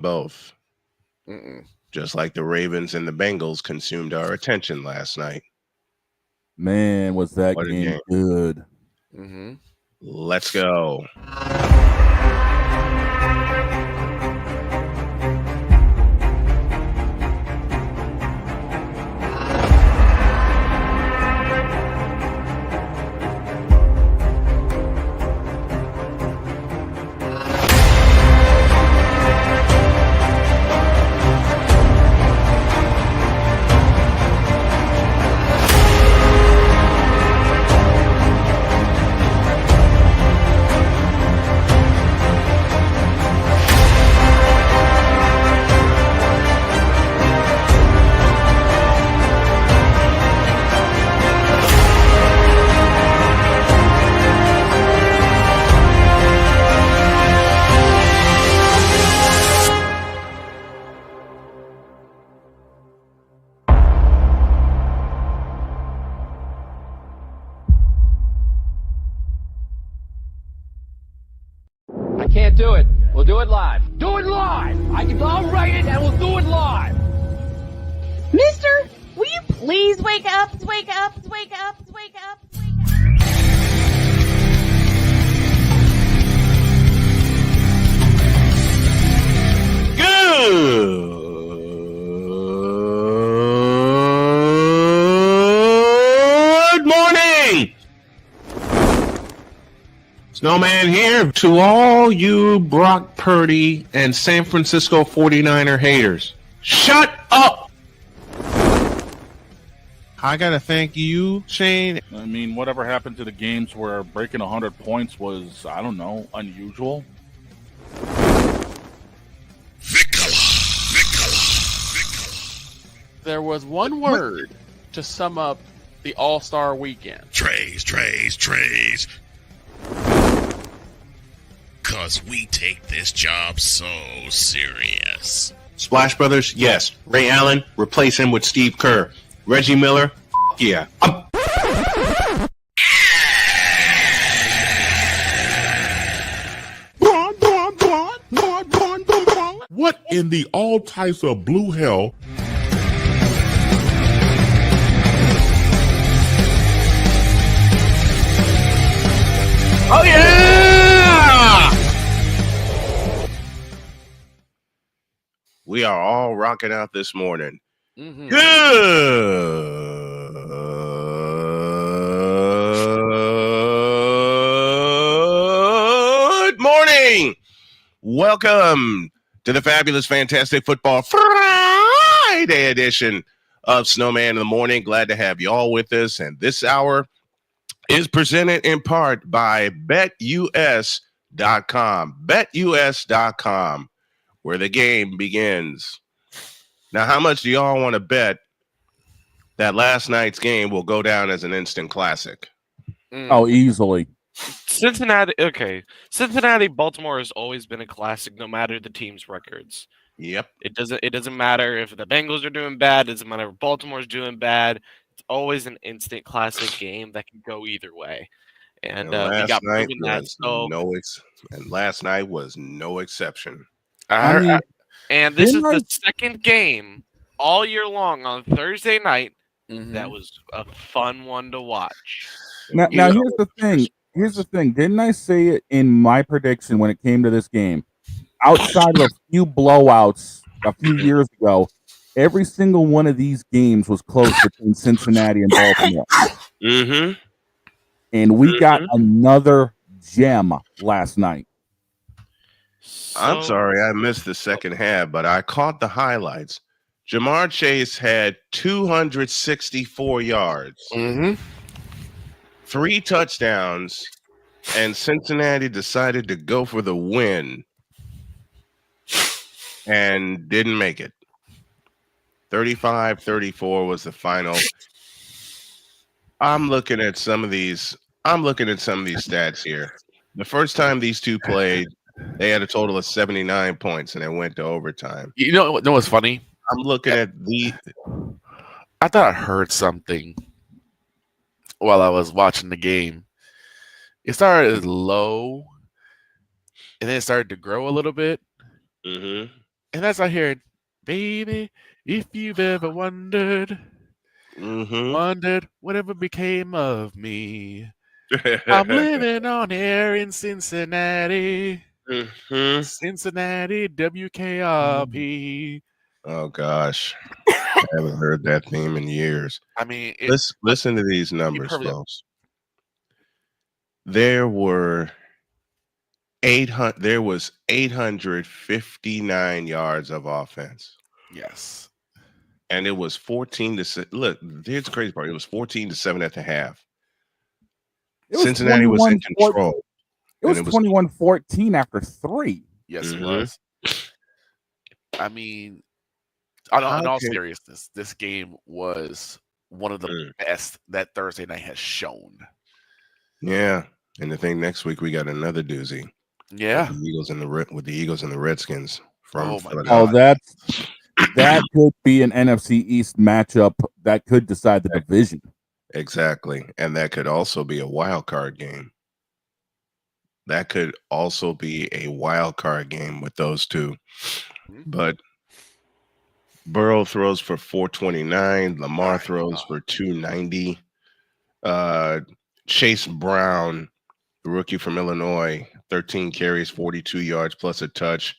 Both. Mm-mm. Just like the Ravens and the Bengals consumed our attention last night. Man, was that What a game game. good. Mm-hmm. Let's go. I can't do it. We'll do it live. Do it live! I'll write it and we'll do it live! Mister, will you please wake up, wake up, wake up, wake up, wake up? Good morning! Snowman here to all you Brock Purdy and San Francisco 49er haters. Shut up! I gotta thank you, Shane. I mean, whatever happened to the games where breaking 100 points was, I don't know, unusual? There was one word to sum up the All-Star weekend. Trays. Cause we take this job so serious. Splash Brothers, yes. Ray Allen, replace him with Steve Kerr. Reggie Miller, yeah. What in the all types of blue hell? Oh yeah! We are all rocking out this morning. Mm-hmm. Good morning. Welcome to the fabulous, fantastic football Friday edition of Snowman in the Morning. Glad to have you all with us. And this hour is presented in part by BetUS.com. BetUS.com, where the game begins. Now, how much do y'all want to bet that last night's game will go down as an instant classic? Oh, easily. Cincinnati, Baltimore has always been a classic, no matter the team's records. Yep. It doesn't matter if the Bengals are doing bad. It doesn't matter if Baltimore's doing bad. It's always an instant classic game that can go either way. And we got proven that. And last night was no exception. And this is the second game all year long on Thursday night. Mm-hmm. That was a fun one to watch. Now here's the thing. Didn't I say it in my prediction when it came to this game? Outside of a few blowouts a few years ago, every single one of these games was close between Cincinnati and Baltimore. Mm-hmm. And we got another gem last night. I'm sorry I missed the second half, but I caught the highlights. Jamar Chase had 264 yards, 3 touchdowns, and Cincinnati decided to go for the win and didn't make it. 35-34 was the final. I'm looking at some of these stats here. The first time these two played, they had a total of 79 points, and it went to overtime. You know what's funny? I'm looking at I thought I heard something while I was watching the game. It started low, and then it started to grow a little bit. Mm-hmm. And as I heard, baby, if you've ever wondered whatever became of me, I'm living on air in Cincinnati. Cincinnati, WKRP. Oh gosh, I haven't heard that theme in years. I mean, Listen to these numbers, perfectly- folks. There were 800. There was 859 yards of offense, yes. and it was 14-6. Look, here's the crazy part. It was 14-7 at the half. It was Cincinnati was in 21-14. control. It was and it was 21-14 after 3. Yes, Mhm. it was. I mean, in How all can- seriousness, this game was one of the best that Thursday night has shown. Yeah, and the thing next week we got another doozy. Yeah. With the Eagles and the Redskins from Oh, my Philadelphia. Oh, that could be an NFC East matchup that could decide the division. Exactly, and that could also be a wild card game. That could also be a wild card game with those two. But Burrow throws for 429. Lamar throws for 290. Chase Brown, the rookie from Illinois, 13 carries, 42 yards plus a touch.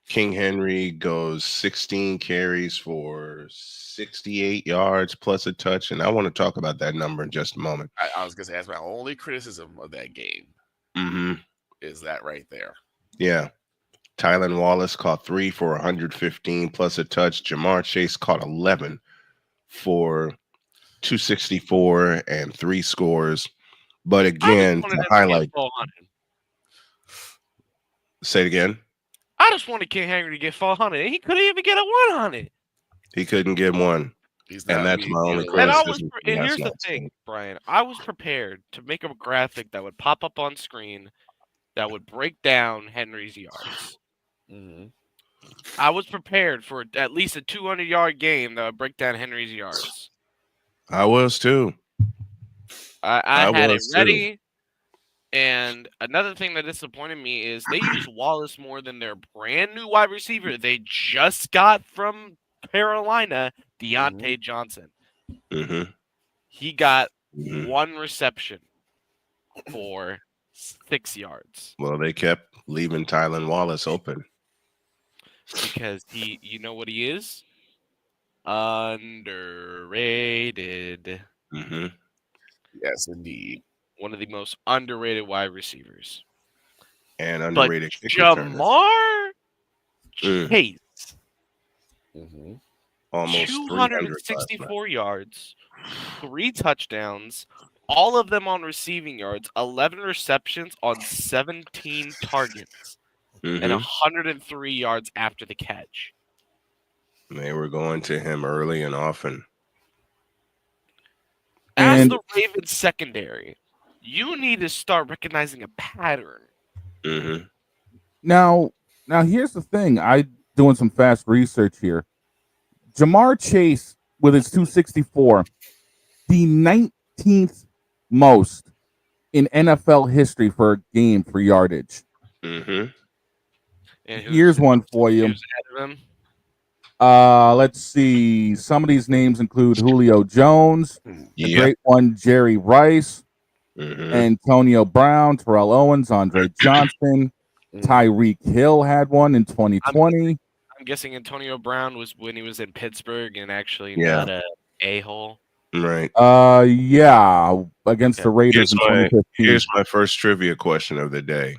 King Henry goes 16 carries for 68 yards plus a touch. And I want to talk about that number in just a moment. I was going to say, that's my only criticism of that game. Is that right there. Yeah. Tylan Wallace caught 3 for 115 plus a touch. Jamar Chase caught 11 for 264 and 3 scores. But again, to highlight. Say it again. I just wanted King Henry to get 400. He couldn't even get a 100. He couldn't get one. And that's my only criticism. And here's the thing, Brian. I was prepared to make a graphic that would pop up on screen that would break down Henry's yards. I was prepared for at least a 200-yard game that would break down Henry's yards. I was too. I had it ready. And another thing that disappointed me is they use Wallace more than their brand new wide receiver they just got from Carolina, Deontay Johnson. He got 1 reception for 6 yards. Well, they kept leaving Tylan Wallace open. Because you know what he is? Underrated. Yes, indeed. One of the most underrated wide receivers. And underrated kick Jamar Chase. Almost 264 yards, 3 touchdowns, all of them on receiving yards, 11 receptions on 17 targets, and 103 yards after the catch. They were going to him early and often. As the Ravens secondary, you need to start recognizing a pattern. Now here's the thing. I doing some fast research here. Jamar Chase with his 264, the 19th most in NFL history for a game for yardage. And Here's one for you. Who's ahead of him? Let's see. Some of these names include Julio Jones, the great one, Jerry Rice, Antonio Brown, Terrell Owens, Andre Johnson, Tyreek Hill had one in 2020. I'm guessing Antonio Brown was when he was in Pittsburgh and actually not a a-hole. Right. Yeah, against the Raiders in 2015. Here's my first trivia question of the day.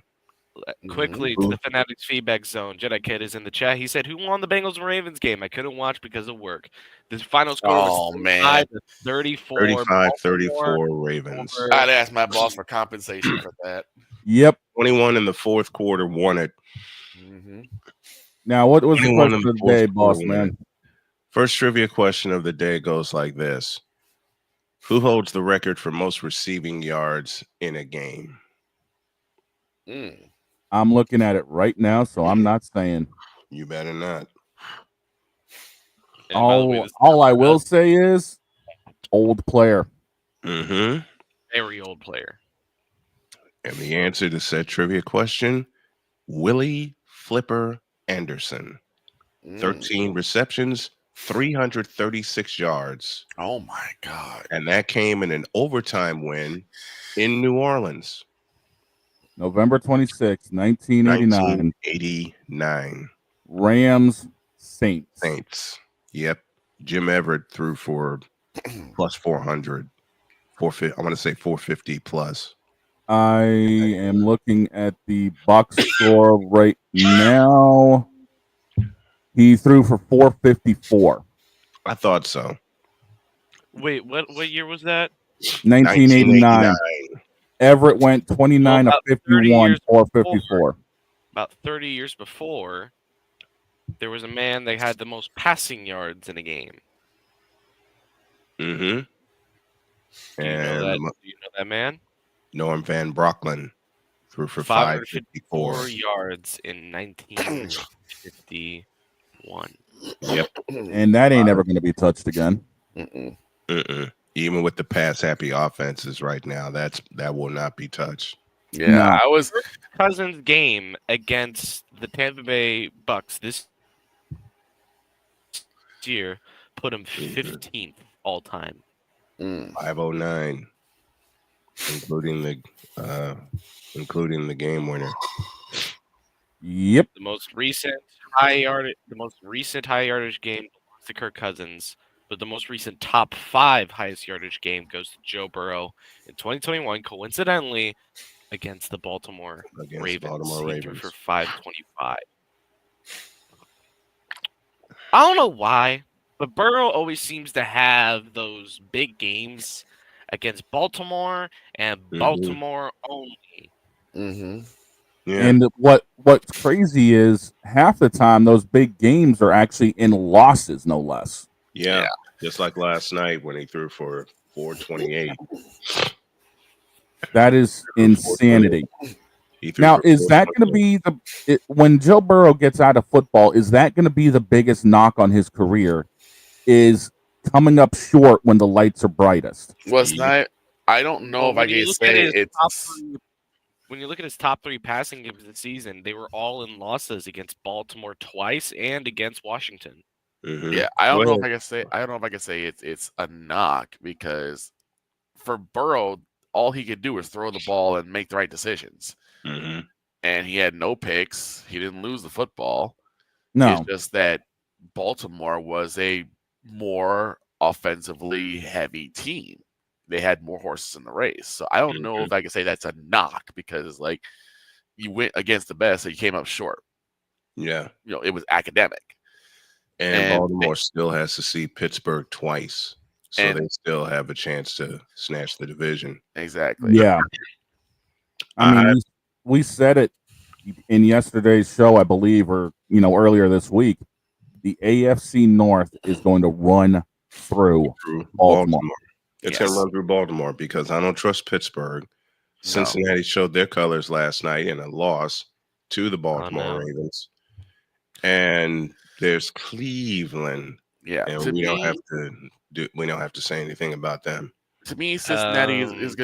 Quickly to the Fanatics feedback zone. Jedi Kid is in the chat. He said, "Who won the Bengals and Ravens game? I couldn't watch because of work." The final score was 35-34 Ravens. I'd ask my boss for compensation for that. Yep. 21 in the fourth quarter won it. Now, what was the 21 question in of the fourth day, quarter boss won man? it. First trivia question of the day goes like this. Who holds the record for most receiving yards in a game? I'm looking at it right now, so I'm not saying. You better not. All I will say is old player. Very old player. And the answer to said trivia question, Willie Flipper Anderson. 13 receptions, 336 yards. Oh my God. And that came in an overtime win in New Orleans. November 26, 1989. 1989. Rams Saints. Saints. Yep. Jim Everett threw for plus 400. 450, I want to say 450 plus. I am looking at the box score right now. He threw for 454. I thought so. Wait, what year was that? 1989. Everett went 29 of 51, 454. About 30 years before, there was a man that had the most passing yards in a game. Mm-hmm. Do you know that man? Norm Van Brocklin threw for 554 yards in 1951. Yep. And that ain't ever going to be touched again. Even with the pass-happy offenses right now, that will not be touched. Yeah, no. I was Cousins' game against the Tampa Bay Bucks this year put him 15th all time. 509, including the game winner. Yep. The most recent high yardage game belongs to Kirk Cousins, but the most recent top 5 highest yardage game goes to Joe Burrow in 2021. Coincidentally, against the Baltimore Ravens. He threw for 525. I don't know why, but Burrow always seems to have those big games against Baltimore and Baltimore only. Yeah. And what's crazy is half the time those big games are actually in losses, no less. Yeah. Just like last night when he threw for 428. That is insanity. Now, is that going to be when Joe Burrow gets out of football, is that going to be the biggest knock on his career? Is coming up short when the lights are brightest? I don't know if I can say it's. When you look at his top 3 passing games of the season, they were all in losses against Baltimore twice and against Washington. Yeah, I don't know if I can say. I don't know if I can say it's a knock because for Burrow, all he could do was throw the ball and make the right decisions. And he had no picks. He didn't lose the football. No, it's just that Baltimore was a more offensively heavy team. They had more horses in the race. So I don't know if I can say that's a knock because, like, you went against the best, so you came up short. Yeah. It was academic. And Baltimore still has to see Pittsburgh twice. So they still have a chance to snatch the division. Exactly. Yeah. I mean, we said it in yesterday's show, I believe, or, earlier this week. The AFC North is going to run through Baltimore. It's going to run through Baltimore because I don't trust Pittsburgh. Cincinnati showed their colors last night in a loss to the Baltimore Ravens. And there's Cleveland. Yeah. And we don't have to say anything about them. To me, Cincinnati is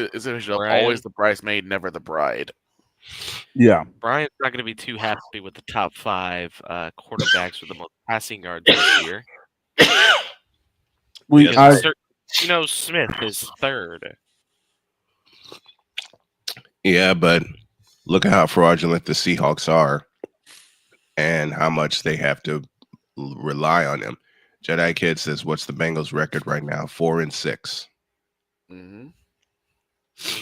always the bridesmaid, never the bride. Yeah. Brian's not going to be too happy with the top 5 quarterbacks with the most passing yards this year. Smith is 3rd. Yeah, but look at how fraudulent the Seahawks are and how much they have to rely on them. Jedi Kid says, what's the Bengals record right now? 4-6.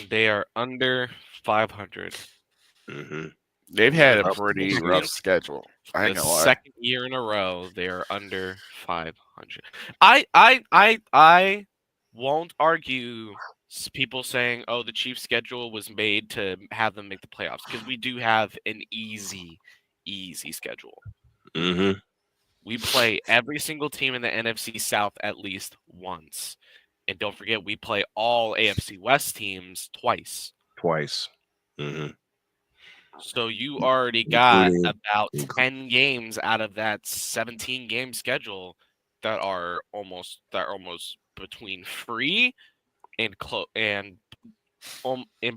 They are under 500. They've had a pretty rough schedule. I the second year in a row, they are under 500. I won't argue people saying, "Oh, the Chiefs' schedule was made to have them make the playoffs," because we do have an easy schedule. We play every single team in the NFC South at least once, and don't forget we play all AFC West teams twice. So you already got about 10 games out of that 17-game schedule that are almost between free and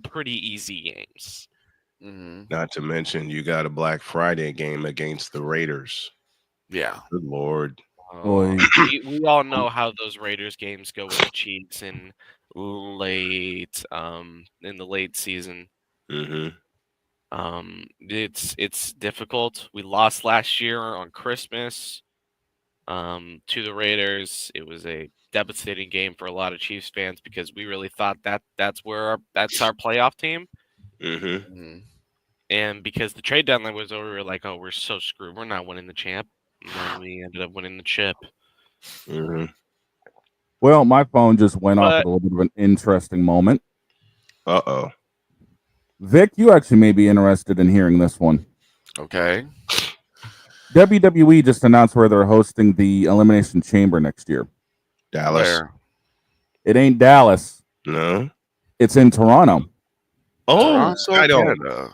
pretty easy games. Not to mention you got a Black Friday game against the Raiders. Yeah. Good Lord. Boy. We all know how those Raiders games go with the Chiefs in the late season. Mm-hmm. It's difficult. We lost last year on Christmas to the Raiders. It was a devastating game for a lot of Chiefs fans because we really thought that's our playoff team. Mm-hmm. And because the trade deadline was over, we were like, oh, we're so screwed. We're not winning the champ. And then we ended up winning the chip. Mm-hmm. Well, my phone just went off at But- a little bit of an interesting moment. Uh-oh. Vic, you actually may be interested in hearing this one. Okay. WWE just announced where they're hosting the Elimination Chamber next year. Dallas. Where? It ain't Dallas. No. It's in Toronto. Oh, Toronto, Skydome. Canada.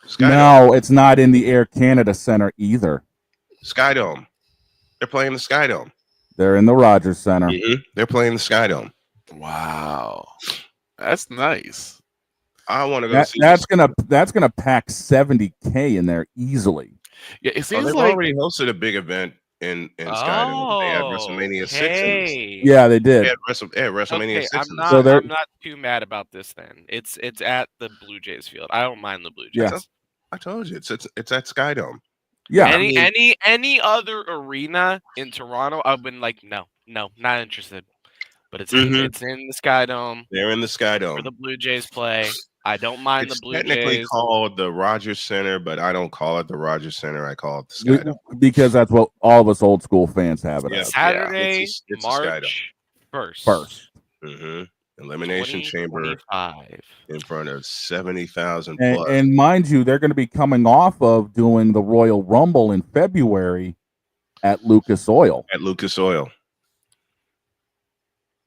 Skydome. No, it's not in the Air Canada Center either. Skydome. They're playing the Skydome. They're in the Rogers Center. Mm-hmm. They're playing the Skydome. Wow. That's nice. I want to go see That's gonna pack 70K in there easily. Yeah, it Oh, seems they've like already hosted a big event in Skydome. They had WrestleMania 6. Hey. Yeah, they did. They had WrestleMania 6. I'm So they're- not too mad about this then. It's at the Blue Jays field. I don't mind the Blue Jays. Yeah. I told you it's at Skydome. Yeah. Any other arena in Toronto, I've been like, no, not interested. But it's in the Skydome. They're in the Skydome. Where the Blue Jays play. I don't mind It's the Blue technically Jays. called the Rogers Center, but I don't call it the Rogers Center. I call it the Skydome. Because that's what all of us old school fans have it Yeah. as. Saturday, It's a March First. 1st. Mm-hmm. Elimination Chamber 2025. in front of 70,000 And, plus. and mind you, they're going to be coming off of doing the Royal Rumble in February at Lucas Oil. At Lucas Oil.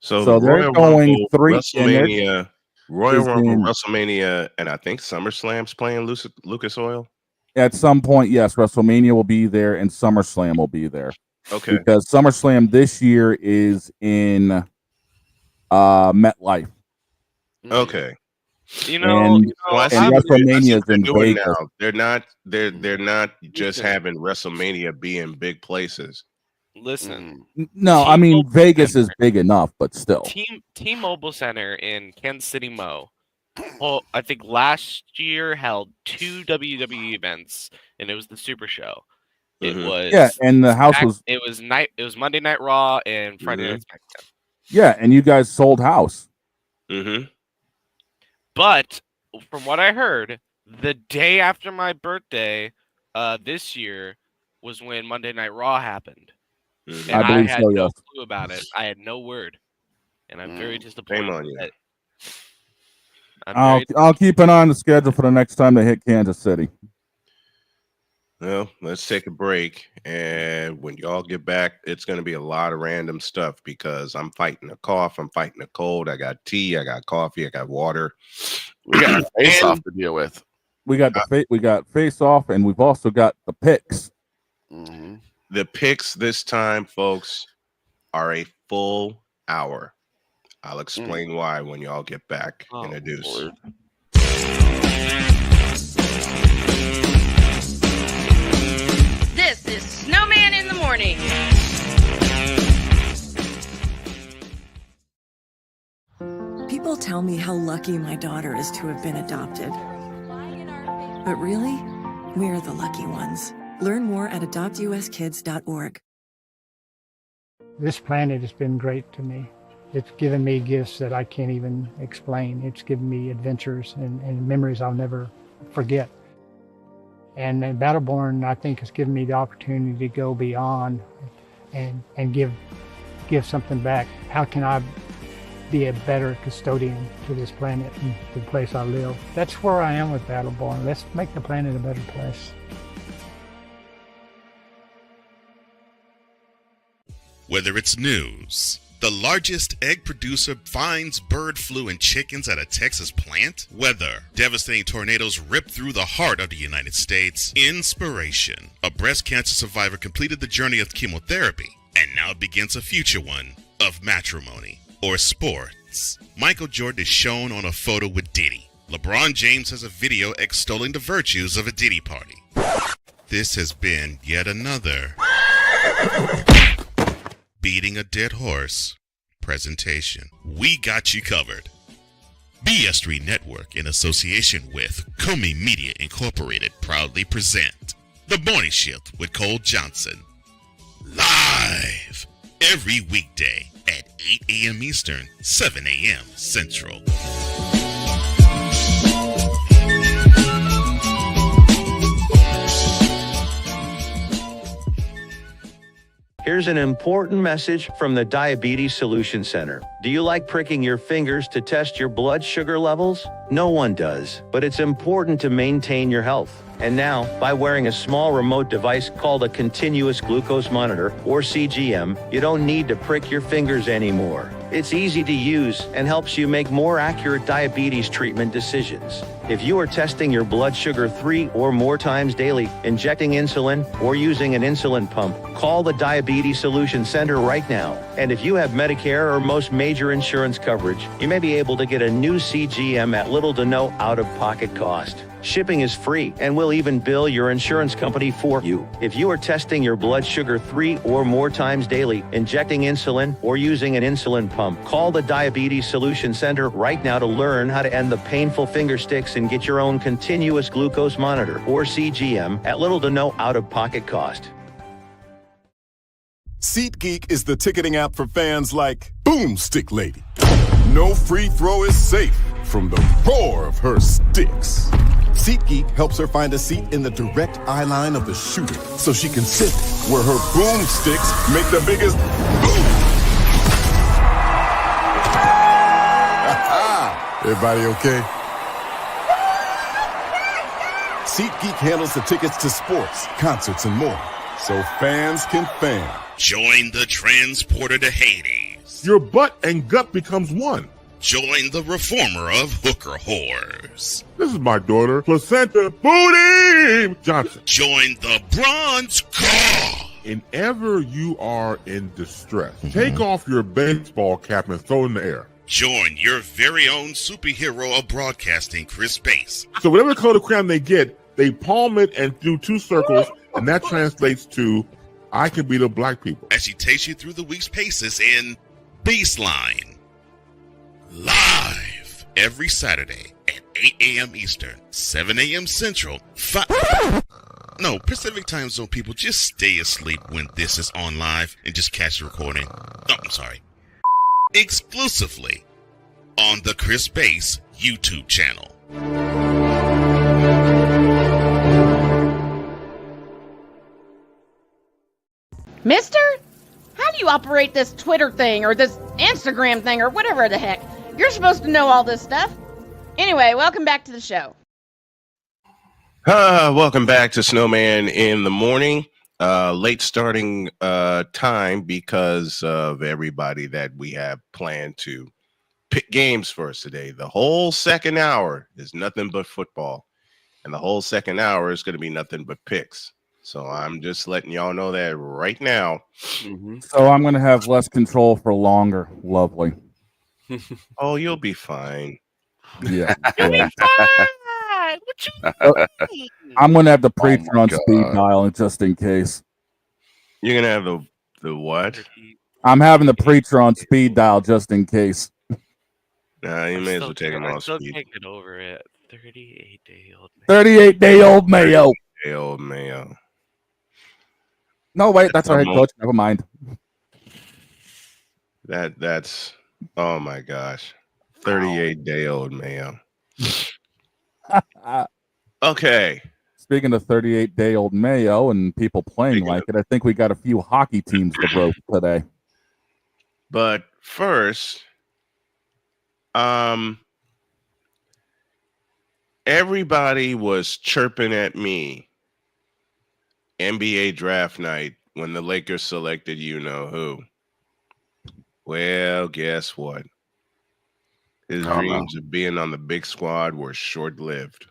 So the they're Royal going Rumble, three- WrestleMania, Royal is Rumble, in- WrestleMania, and I think SummerSlam's playing Lucas Oil. At some point, yes, WrestleMania will be there and SummerSlam will be there. Okay. Because SummerSlam this year is in MetLife. Okay. And WrestleMania is in Vegas. now. They're not just having WrestleMania be in big places. Listen, No, I mean Vegas is big enough, but still. T-Mobile Center in Kansas City, Mo. Well, I think last year held 2 WWE events, and it was the Super Show. It was and the house was It was Monday Night Raw and Friday Night SmackDown. and you guys sold house. Mm-hmm. But from what I heard, the day after my birthday, this year was when Monday Night Raw happened. Mm-hmm. And I believe had so, no yes. clue about it. I had no word, and I'm very disappointed. Shame on you. I'll keep an eye on the schedule for the next time they hit Kansas City. Well, let's take a break, and when y'all get back, it's going to be a lot of random stuff because I'm fighting a cough, I'm fighting a cold. I got tea, I got coffee, I got water. We got a face off to deal with. We got we got face off, and we've also got the picks. Mm-hmm. The picks this time, folks, are a full hour. I'll explain why when y'all get back in a deuce. Lord. This is Snowman in the morning. People tell me how lucky my daughter is to have been adopted. But really, we're the lucky ones. Learn more at adoptuskids.org. This planet has been great to me. It's given me gifts that I can't even explain. It's given me adventures and memories I'll never forget. And Battleborn, I think, has given me the opportunity to go beyond and give something back. How can I be a better custodian to this planet and the place I live? That's where I am with Battleborn. Let's make the planet a better place. Whether it's news, the largest egg producer finds bird flu in chickens at a Texas plant, weather, devastating tornadoes rip through the heart of the United States, inspiration, a breast cancer survivor completed the journey of chemotherapy, and now begins a future one of matrimony or sports. Michael Jordan is shown on a photo with Diddy. LeBron James has a video extolling the virtues of a Diddy party. This has been yet another Beating a Dead Horse presentation. We got you covered. BS3 Network, in association with Comey Media Incorporated, proudly present The Morning Shift with Cole Johnson. Live every weekday at 8 a.m. Eastern, 7 a.m. Central. Here's an important message from the Diabetes Solution Center. Do you like pricking your fingers to test your blood sugar levels? No one does, but it's important to maintain your health. And now, by wearing a small remote device called a continuous glucose monitor, or CGM, you don't need to prick your fingers anymore. It's easy to use and helps you make more accurate diabetes treatment decisions. If you are testing your blood sugar 3 or more times daily, injecting insulin, or using an insulin pump, call the Diabetes Solution Center right now. And if you have Medicare or most major insurance coverage, you may be able to get a new CGM at little to no out-of-pocket cost. Shipping is free, and we'll even bill your insurance company for you. If you are testing your blood sugar 3 or more times daily, injecting insulin, or using an insulin pump, call the Diabetes Solution Center right now to learn how to end the painful finger sticks and get your own continuous glucose monitor, or CGM, at little to no out-of-pocket cost. SeatGeek is the ticketing app for fans like Boomstick Lady. No free throw is safe from the roar of her sticks. SeatGeek helps her find a seat in the direct eye line of the shooter so she can sit where her boomsticks make the biggest boom. Everybody okay? SeatGeek handles the tickets to sports, concerts, and more, so fans can fan. Join the transporter to Hades. Your butt and gut becomes one. Join the reformer of hooker whores. This is my daughter, Placenta Booty Johnson. Join the bronze car. Whenever you are in distress, take off your baseball cap and throw it in the air. Join your very own superhero of broadcasting, Chris Bass. So whatever color crayon they get, they palm it and do 2 circles, and that translates to, I can beat up black people. As she takes you through the week's paces in Baseline. Live every Saturday at 8 a.m. Eastern, 7 a.m. Central, Pacific Time Zone people, just stay asleep when this is on live and just catch the recording. Oh, I'm sorry. Exclusively on the Chris Bass YouTube channel. Mister, how do you operate this Twitter thing or this Instagram thing or whatever the heck? You're supposed to know all this stuff. Anyway, welcome back to the show. Welcome back to Snowman in the morning. Late starting time because of everybody that we have planned to pick games for us today. The whole second hour is nothing but football, and the whole second hour is going to be nothing but picks. So I'm just letting y'all know that right now. So I'm going to have less control for longer. Lovely. Oh, you'll be fine. Yeah. You'll be fine. What you mean? I'm going to have the preacher on speed dial just in case. You're going to have the what? I'm having the preacher on speed dial just in case. Nah, you may as well take him on still speed. can't get over it. 38-day-old man. 38-day-old Mayo. Hey, old Mayo. No, wait, that's our head coach. Never mind. That's oh my gosh. 38-day-old Mayo. Okay. Speaking of 38-day-old Mayo and people playing like it, I think we got a few hockey teams to roast today. But first, everybody was chirping at me NBA draft night when the Lakers selected you-know-who. Well, guess what? His dreams of being on the big squad were short-lived.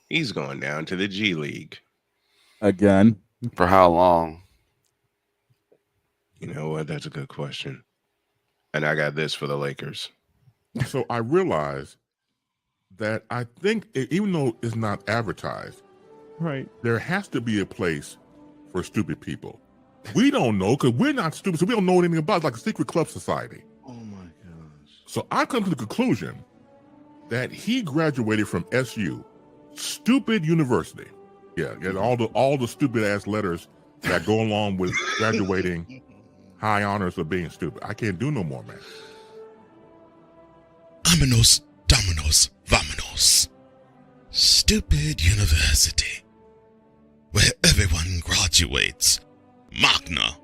He's going down to the G League. Again. For how long? You know what? That's a good question. And I got this for the Lakers. So I realized that I think, even though it's not advertised, right, there has to be a place for stupid people. We don't know because we're not stupid, so we don't know anything about it. It's like a secret club society. Oh my gosh. So I come to the conclusion that he graduated from SU, stupid university. Yeah, all the stupid ass letters that go along with graduating high honors of being stupid. I can't do no more, man. Vámonos, dominos, vámonos. Stupid university, where everyone graduates. Magna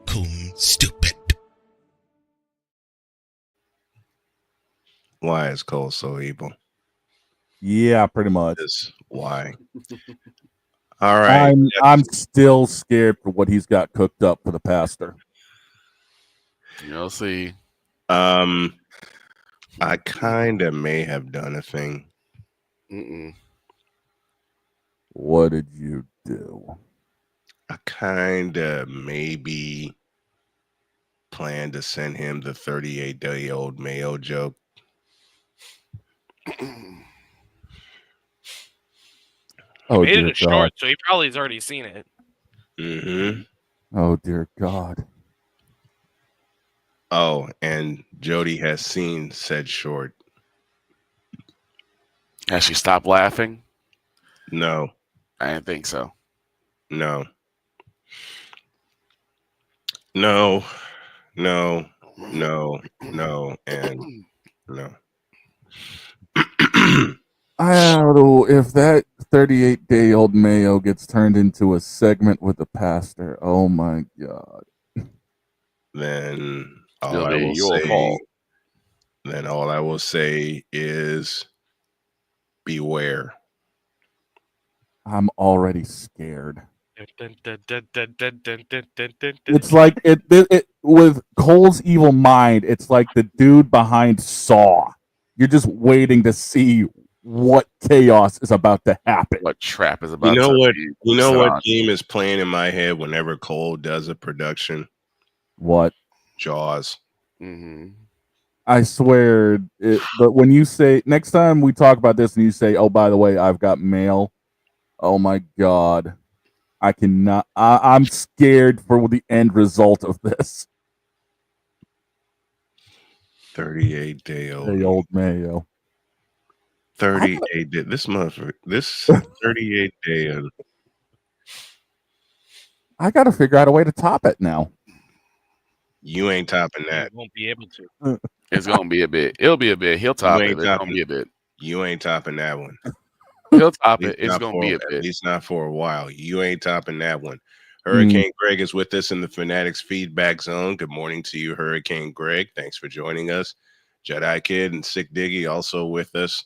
cum stupid. Why is Cole so evil? Yeah, pretty much. Why? All right. I'm still scared for what he's got cooked up for the pastor. You'll see. I kind of may have done a thing. What did you do? I kind of maybe planned to send him the 38-day-old Mayo joke. He made it short, so he probably has already seen it. Mm-hmm. Oh, dear God. Oh, and Jody has seen said short. Has she stopped laughing? No. I didn't think so. No, and no. I don't know if that 38-day-old Mayo gets turned into a segment with the pastor. Oh my God. Then all I will say is beware. I'm already scared. It's like it with Cole's evil mind. It's like the dude behind Saw. You're just waiting to see what chaos is about to happen. What trap is about You know to what? be You know set what on. game is playing in my head whenever Cole does a production? What? Jaws. Mm-hmm. I swear. But when you say next time we talk about this and you say, "Oh, by the way, I've got mail," oh my God, I cannot. I'm scared for the end result of this. 38-day-old Mayo. 38 day. This motherfucker. This 38-day. I got to figure out a way to top it now. You ain't topping that. You won't be able to. It's gonna be a bit. It'll be a bit. He'll top it. It's gonna be a bit. You ain't topping that one. He'll top it. It's gonna be a bit. At least not for a while. You ain't topping that one. Hurricane Greg is with us in the Fanatics feedback zone. Good morning to you, Hurricane Greg. Thanks for joining us. Jedi Kid and Sick Diggy also with us.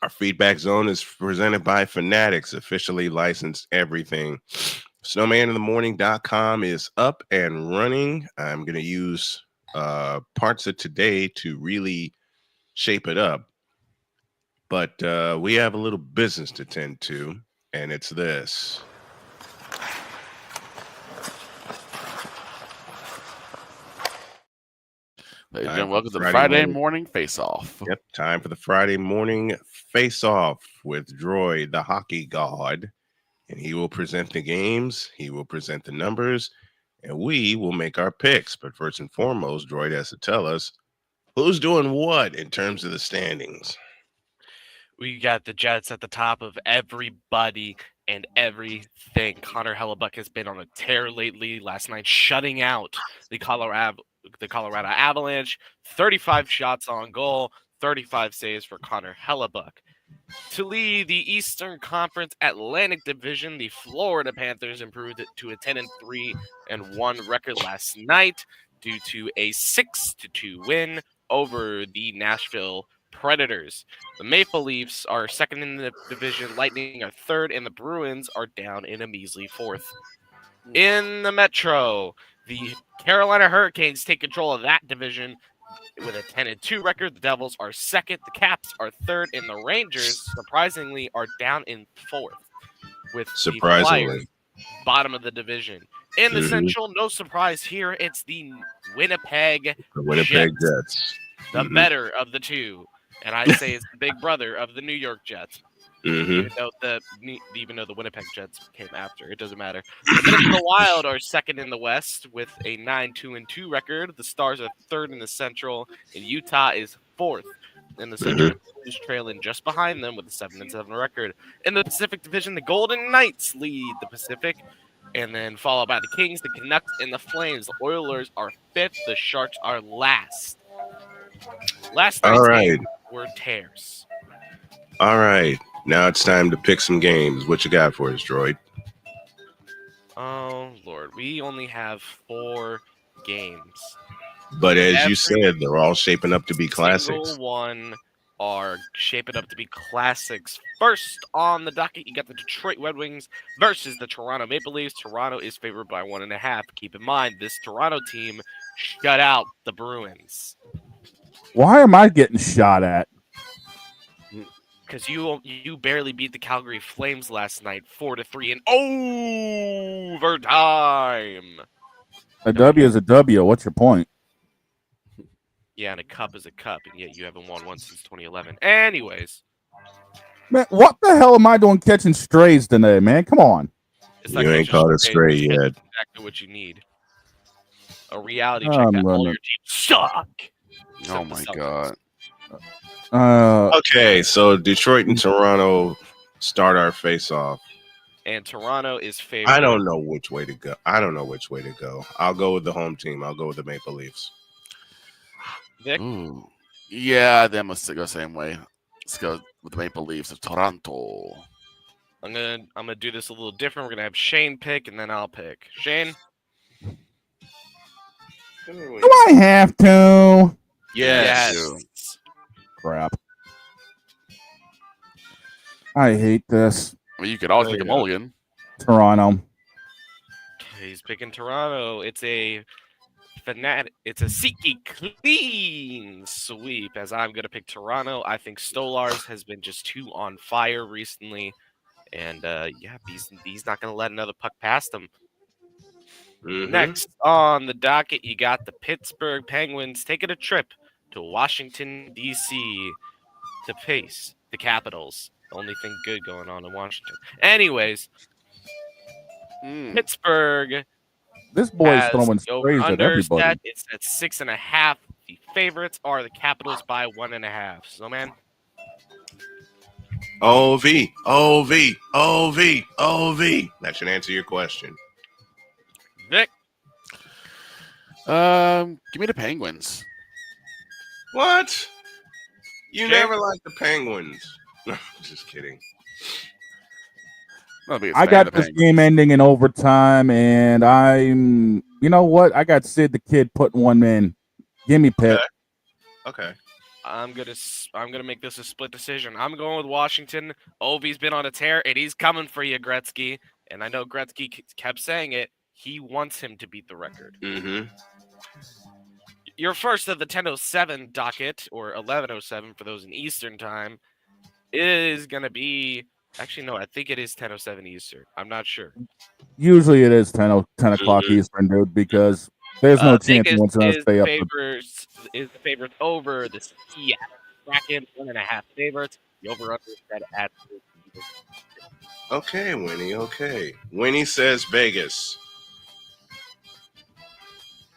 Our feedback zone is presented by Fanatics, officially licensed everything. Snowmaninthemorning.com is up and running. I'm going to use parts of today to really shape it up. But we have a little business to tend to, and it's this. Ladies and gentlemen, welcome to the Friday morning face-off. Yep, time for the Friday morning face-off with Droid, the hockey god. And he will present the games, he will present the numbers, and we will make our picks. But first and foremost, Droid has to tell us who's doing what in terms of the standings. We got the Jets at the top of everybody and everything. Connor Hellebuck has been on a tear lately. Last night, shutting out the Colorado Avalanche. 35 shots on goal, 35 saves for Connor Hellebuck. To lead the Eastern Conference Atlantic Division, the Florida Panthers improved to a 10-3-1 record last night due to a 6-2 win over the Nashville Predators. The Maple Leafs are second in the division, Lightning are third, and the Bruins are down in a measly fourth. In the Metro, the Carolina Hurricanes take control of that division with a 10-2 record. The Devils are second, the Caps are third, and the Rangers, surprisingly, are down in fourth, with the Flyers bottom of the division. In the Central, no surprise here, it's the Winnipeg Jets. The better of the two. And I say it's the big brother of the New York Jets. Mm-hmm. Even though the Winnipeg Jets came after, it doesn't matter. The Minnesota Wild are second in the West with a 9-2-2 record. The Stars are third in the Central, and Utah is fourth in the Central. Blues trailing just behind them with a 7-7 record. In the Pacific Division, the Golden Knights lead the Pacific, and then followed by the Kings, the Canucks, and the Flames. The Oilers are fifth. The Sharks are last. Last night's games were tears. All right. Now it's time to pick some games. What you got for us, Droid? Oh, Lord. We only have 4 games. But as you said, they're all shaping up to be classics. Single one are shaping up to be classics. First on the docket, you got the Detroit Red Wings versus the Toronto Maple Leafs. Toronto is favored by 1.5. Keep in mind, this Toronto team shut out the Bruins. Why am I getting shot at? Because you barely beat the Calgary Flames last night, 4-3 in overtime. A W is a W. What's your point? Yeah, and a cup is a cup, and yet you haven't won one since 2011. Anyways. Man, what the hell am I doing catching strays today, man? Come on. You ain't caught a stray yet. That's exactly what you need. A reality check that all your teams suck. Oh my god. Okay, so Detroit and Toronto start our face-off. And Toronto is favored. I don't know which way to go. I'll go with the home team. I'll go with the Maple Leafs. Vic? Ooh. Yeah, they must go the same way. Let's go with the Maple Leafs of Toronto. I'm gonna do this a little different. We're gonna have Shane pick, and then I'll pick. Shane? Do I have to? Yes. Crap. I hate this. Well, you could always pick a mulligan. Toronto. He's picking Toronto. It's a SeatGeek clean sweep, as I'm going to pick Toronto. I think Stolarz has been just too on fire recently. And, he's not going to let another puck past him. Mm-hmm. Next on the docket, you got the Pittsburgh Penguins taking a trip to Washington, D.C. to face the Capitals. The only thing good going on in Washington. Anyways, Pittsburgh. This boy is throwing sprays at everybody. It's at 6.5. The favorites are the Capitals by 1.5. Snowman? OV. That should answer your question. Vic? Give me the Penguins. What? You never liked the Penguins. No, just kidding. I got this game ending in overtime, and you know what? I got Sid the Kid putting one in. Give me Pitt. Okay. I'm gonna make this a split decision. I'm going with Washington. Ovi's been on a tear, and he's coming for you, Gretzky. And I know Gretzky kept saying it. He wants him to beat the record. Mm-hmm. Your first of the 10:07 docket, or 11:07 for those in Eastern time, is gonna be. Actually, no, I think it is 10:07 Eastern. I'm not sure. Usually it is 10 o'clock Eastern, dude, because there's no chance he wants to stay up. Is the favorite over the Seattle Kraken, 1.5 favorites. The over-under is set at. Okay, Winnie. Okay, Winnie says Vegas.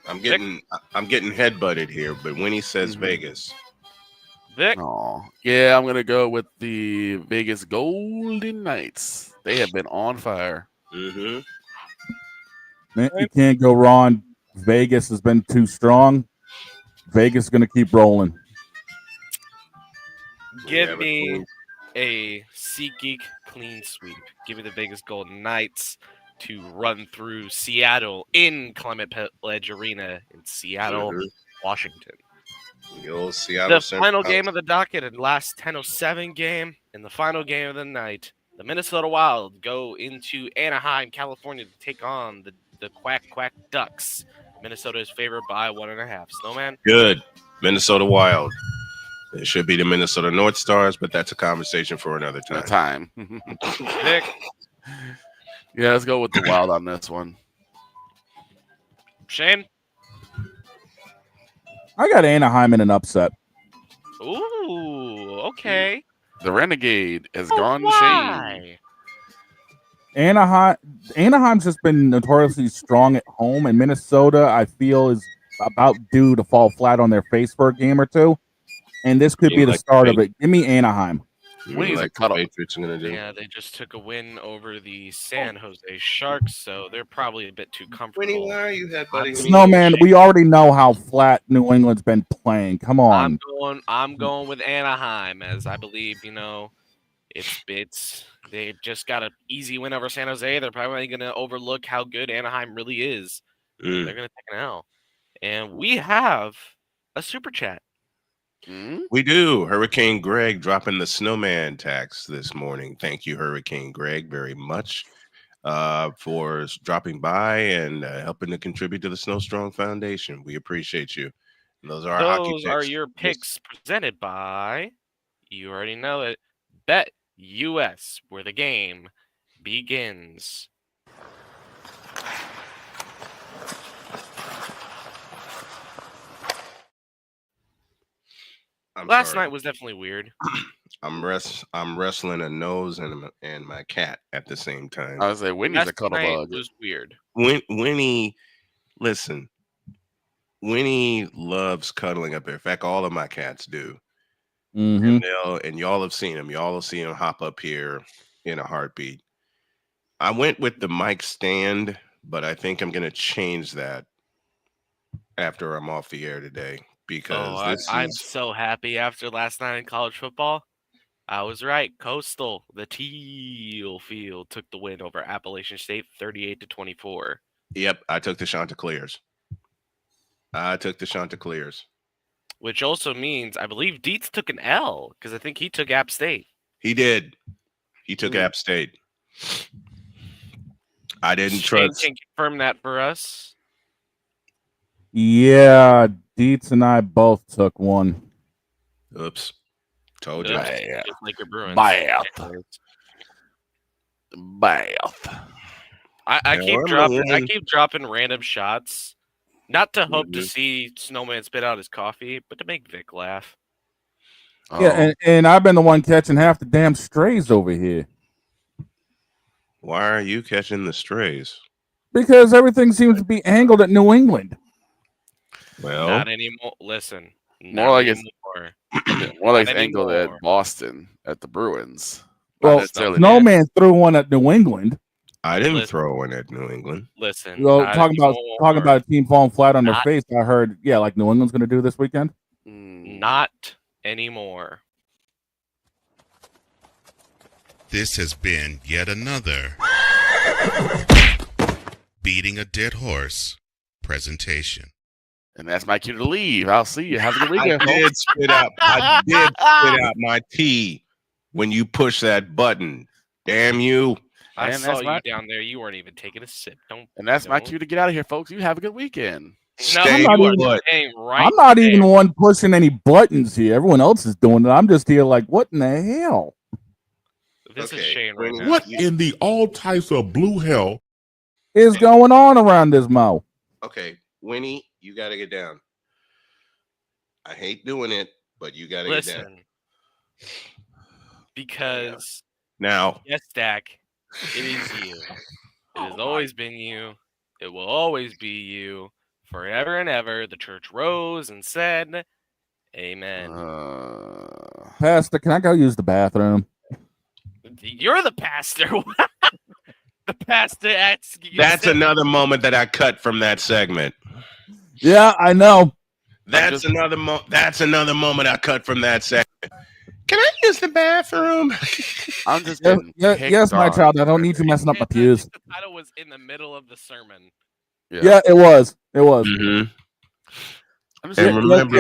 I'm getting headbutted here, but Winnie says Vegas. Vic? Oh, yeah, I'm gonna go with the Vegas Golden Knights. They have been on fire. Mm-hmm. Man, you can't go wrong. Vegas has been too strong. Vegas is gonna keep rolling. Give me a SeatGeek clean sweep. Give me the Vegas Golden Knights to run through Seattle in Clement Pledge Arena in Seattle, Washington. The final game of the docket and last 10:07 game and the final game of the night. The Minnesota Wild go into Anaheim, California to take on the Quack Quack Ducks. Minnesota is favored by 1.5. Snowman? Good. Minnesota Wild. It should be the Minnesota North Stars, but that's a conversation for another time. Nick? Yeah, let's go with the Wild on this one. Shane? I got Anaheim in an upset. Ooh, okay. The Renegade has Oh, gone to why? shame. Anaheim's just been notoriously strong at home, and Minnesota, I feel, is about due to fall flat on their face for a game or two. And this could be the start of it. Give me Anaheim. Winnie's like a cuddle. Patriots are gonna do. Yeah, they just took a win over the San Jose Sharks, so they're probably a bit too comfortable. Winnie, why are you headbutting me? Snowman, we already know how flat New England's been playing. Come on. I'm going with Anaheim, as I believe, they just got an easy win over San Jose. They're probably going to overlook how good Anaheim really is. They're going to take an L. And we have a super chat. We do. Hurricane Greg dropping the Snowman tax this morning. Thank you, Hurricane Greg, very much for dropping by and helping to contribute to the Snow Strong Foundation. We appreciate you. And those are our hockey picks. Those are your picks presented by, you already know it, Bet US, where the game begins. Last night was definitely weird. I'm wrestling a nose and my cat at the same time. I was like, Winnie's a cuddle bug. It was weird. Winnie, listen. Winnie loves cuddling up there. In fact, all of my cats do. And y'all have seen him. Y'all will see him hop up here in a heartbeat. I went with the mic stand, but I think I'm going to change that after I'm off the air today. Because I'm so happy after last night in college football. I was right. Coastal, the teal field, took the win over Appalachian State 38-24. Yep, I took the Chanticleers. Which also means I believe Dietz took an L because I think he took App State. He did. He took App State. I didn't Shane trust. can confirm that for us. Yeah, Dietz and I both took one. Oops. Told you. Just like your Bruins. Bath. I keep dropping random shots. Not to hope to see Snowman spit out his coffee, but to make Vic laugh. Yeah, and I've been the one catching half the damn strays over here. Why are you catching the strays? Because everything seems to be angled at New England. Well, not anymore. Listen, more like it's angled at anymore. Boston at the Bruins. Well, Snowman threw one at New England. I didn't throw one at New England. Listen, Well, talking about a team falling flat on their face, I heard, like New England's going to do this weekend. Not anymore. This has been yet another Beating a Dead Horse presentation. And that's my cue to leave. I'll see you. Have a good weekend. I did spit out my tea when you push that button. Damn you. I saw you down there. You weren't even taking a sip. That's my cue to get out of here, folks. You have a good weekend. I'm not even the one pushing any buttons here. Everyone else is doing it. I'm just here like, what in the hell? This is Shane right now. What in the all types of blue hell is going on around this mo? Okay, Winnie, you got to get down. I hate doing it, but you got to get down. Because now, yes, Dak, it is you. It has always been you. It will always be you. Forever and ever, the church rose and said, Amen. Pastor, can I go use the bathroom? You're the pastor. The pastor asks you. That's another moment that I cut from that segment. Yeah, I know. That's another moment I cut from that segment. Can I use the bathroom? I'm just yes, my child. I don't need you messing up my pews. The title was in the middle of the sermon. Yeah, it was. It was. Mm-hmm. And remember,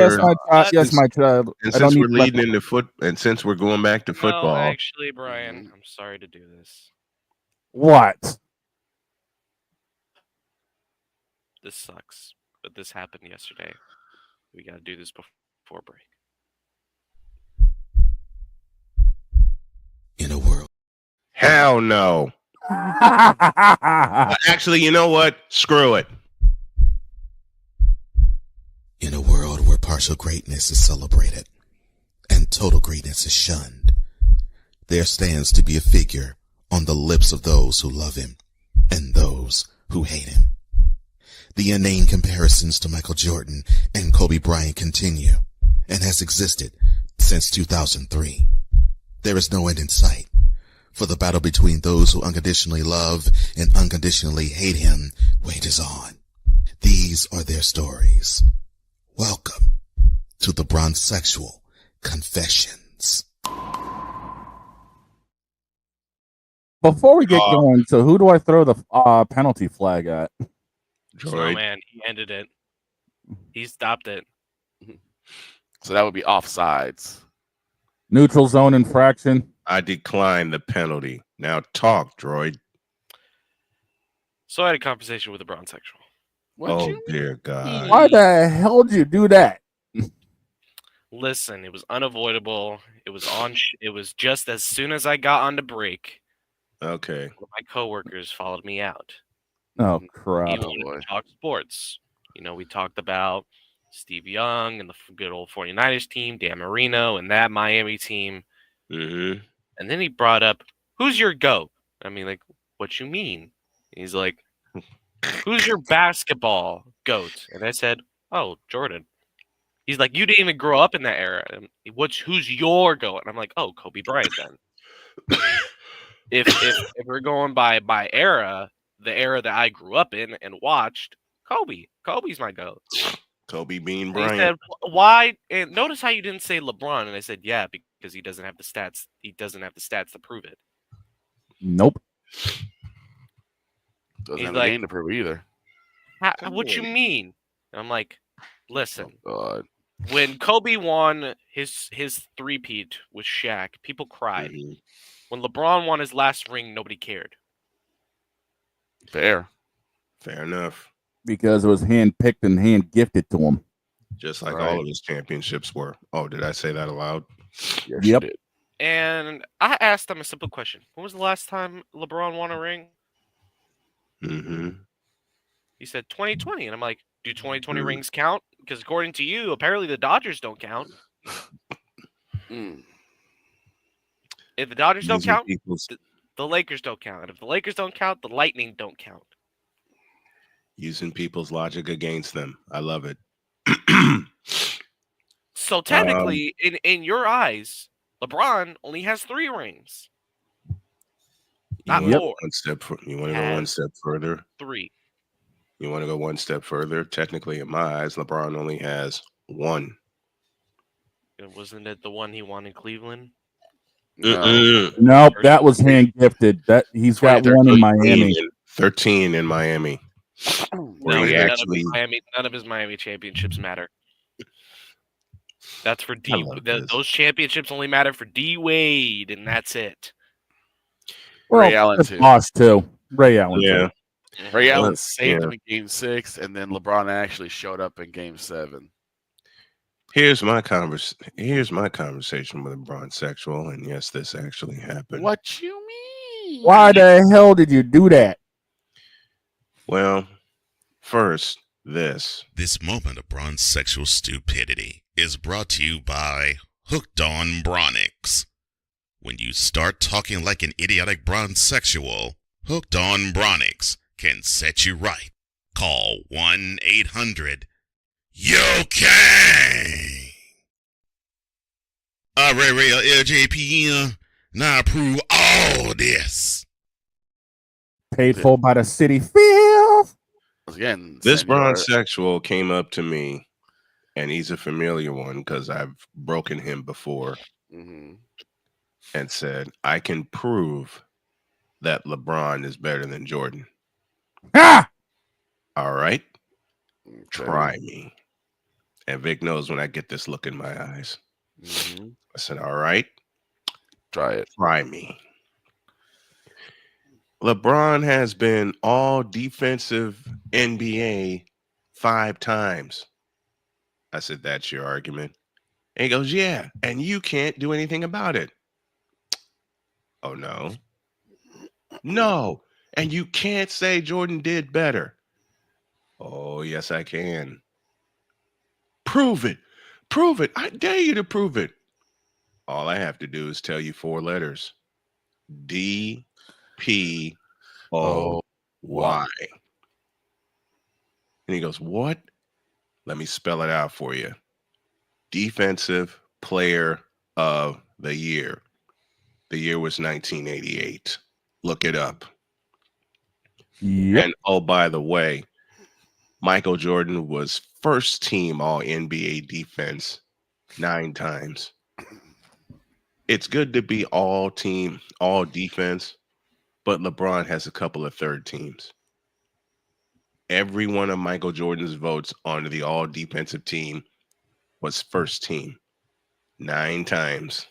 yes, my child. And since we're leading into and since we're going back to football, actually, Brian, I'm sorry to do this. What? This sucks, but this happened yesterday. We got to do this before break. In a world. Hell no. Actually, you know what? Screw it. In a world where partial greatness is celebrated and total greatness is shunned, there stands to be a figure on the lips of those who love him and those who hate him. The inane comparisons to Michael Jordan and Kobe Bryant continue and has existed since 2003. There is no end in sight, for the battle between those who unconditionally love and unconditionally hate him wages on. These are their stories. Welcome to the Bronzexual Confessions. Before we get going, so who do I throw the penalty flag at? Snowman, he ended it. He stopped it. So that would be offsides. Neutral zone infraction. I decline the penalty. Now talk, droid. So I had a conversation with a Bronzexual. Oh, dear God. Why the hell did you do that? Listen, it was unavoidable. It was it was just as soon as I got on the break. Okay. One of my coworkers followed me out. Oh, crap. He wanted to talk sports. You know, we talked about Steve Young and the good old 49ers team, Dan Marino, and that Miami team. Mm-hmm. And then he brought up, who's your GOAT? I mean, like, what you mean? He's like, who's your basketball GOAT? And I said, oh, Jordan. He's like, you didn't even grow up in that era. And who's your GOAT? And I'm like, oh, Kobe Bryant then. if we're going by era, the era that I grew up in and watched, Kobe's my GOAT. Kobe Bean And Bryant. he said, why? And notice how you didn't say LeBron. And I said, yeah, because he doesn't have the stats. He doesn't have the stats to prove it. Nope. Doesn't He's have like, a game to prove either. What you mean? And I'm like, listen. Oh, God. When Kobe won his three-peat with Shaq, people cried. Mm-hmm. When LeBron won his last ring, nobody cared. Fair enough. Because it was hand-picked and hand-gifted to him. Just like all of his championships were. Oh, did I say that aloud? Yes, yep. You did. And I asked him a simple question. When was the last time LeBron won a ring? Mm-hmm. He said 2020. And I'm like, do 2020 rings count? Because according to you, apparently the Dodgers don't count. If the Dodgers don't count, the Lakers don't count. And if the Lakers don't count, the Lightning don't count. Using people's logic against them. I love it. So technically, in your eyes, LeBron only has 3 rings. Not 4. You want to go one step further? 3. You want to go one step further? Technically, in my eyes, LeBron only has 1. Wasn't it the one he won in Cleveland? Nope, that was hand gifted. That he's got one in Miami. 13 in Miami. No, none of his Miami championships matter. That's for D. Those championships only matter for D Wade, and that's it. Ray Allen too. Boss too. Ray Allen too. Ray Allen saved him in Game 6, and then LeBron actually showed up in Game 7. Here's my conversation with a Bronzexual, and yes, this actually happened. What you mean? Why the hell did you do that? Well, first, this moment of Bronzexual stupidity is brought to you by Hooked on Bronix. When you start talking like an idiotic Bronzexual, Hooked on Bronix can set you right. Call 1-800-YO-KANG. Real LJPM, now approve all this. Paid for by the city field. Again, this Bronzexual came up to me, and he's a familiar one because I've broken him before, and said, I can prove that LeBron is better than Jordan. Ah! All right. Okay. Try me. And Vic knows when I get this look in my eyes. I said, all right. Try it. Try me. LeBron has been all defensive NBA 5 times. I said, that's your argument. And he goes, yeah, and you can't do anything about it. Oh, no. No. And you can't say Jordan did better. Oh, yes, I can. Prove it. Prove it. I dare you to prove it. All I have to do is tell you 4 letters. D-P-O-Y. And he goes, what? Let me spell it out for you. Defensive Player of the Year. The year was 1988. Look it up. Yep. And oh, by the way, Michael Jordan was first team All NBA defense 9 times. It's good to be all team, all defense, but LeBron has a couple of third teams. Every one of Michael Jordan's votes onto the all defensive team was first team 9 times.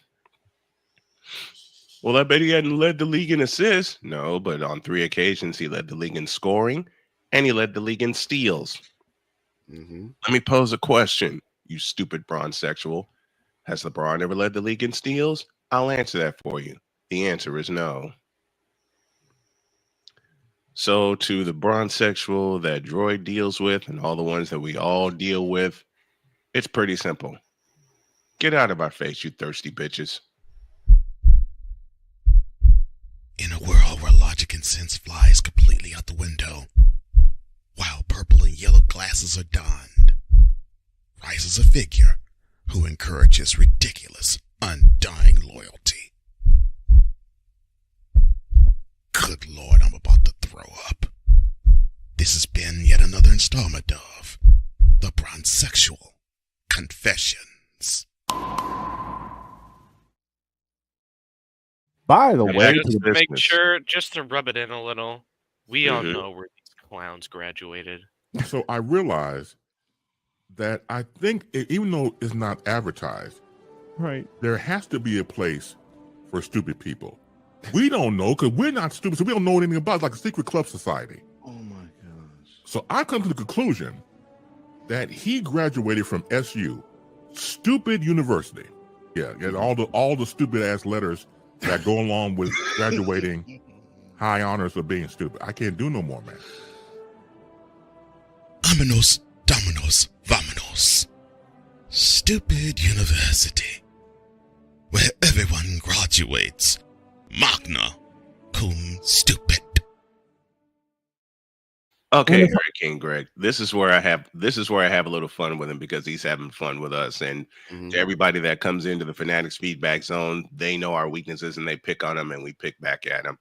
Well, I bet he hadn't led the league in assists. No, but on 3 occasions, he led the league in scoring and he led the league in steals. Let me pose a question, you stupid bronzexual. Has LeBron ever led the league in steals? I'll answer that for you. The answer is no. So to the bronzexual that Droid deals with and all the ones that we all deal with, it's pretty simple. Get out of our face, you thirsty bitches. In a world where logic and sense flies completely out the window, while purple and yellow glasses are donned, rises a figure who encourages ridiculous, undying loyalty. Good Lord, I'm about to throw up. This has been yet another installment of The Bronzexual Confessions. By the way, just to make sure, just to rub it in a little, we all know where these clowns graduated. So I realized that I think, even though it's not advertised, right, there has to be a place for stupid people. We don't know because we're not stupid, so we don't know anything about it. It's like a secret club society. Oh my gosh. So I come to the conclusion that he graduated from SU, stupid university. Yeah, all the stupid ass letters that go along with graduating high honors of being stupid. I can't do no more, man. Vámonos, dominos, vámonos. Stupid university, where everyone graduates magna cum stupid. Okay, Hurricane Greg. This is where I have a little fun with him because he's having fun with us. And to everybody that comes into the Fanatics feedback zone, they know our weaknesses and they pick on them and we pick back at them.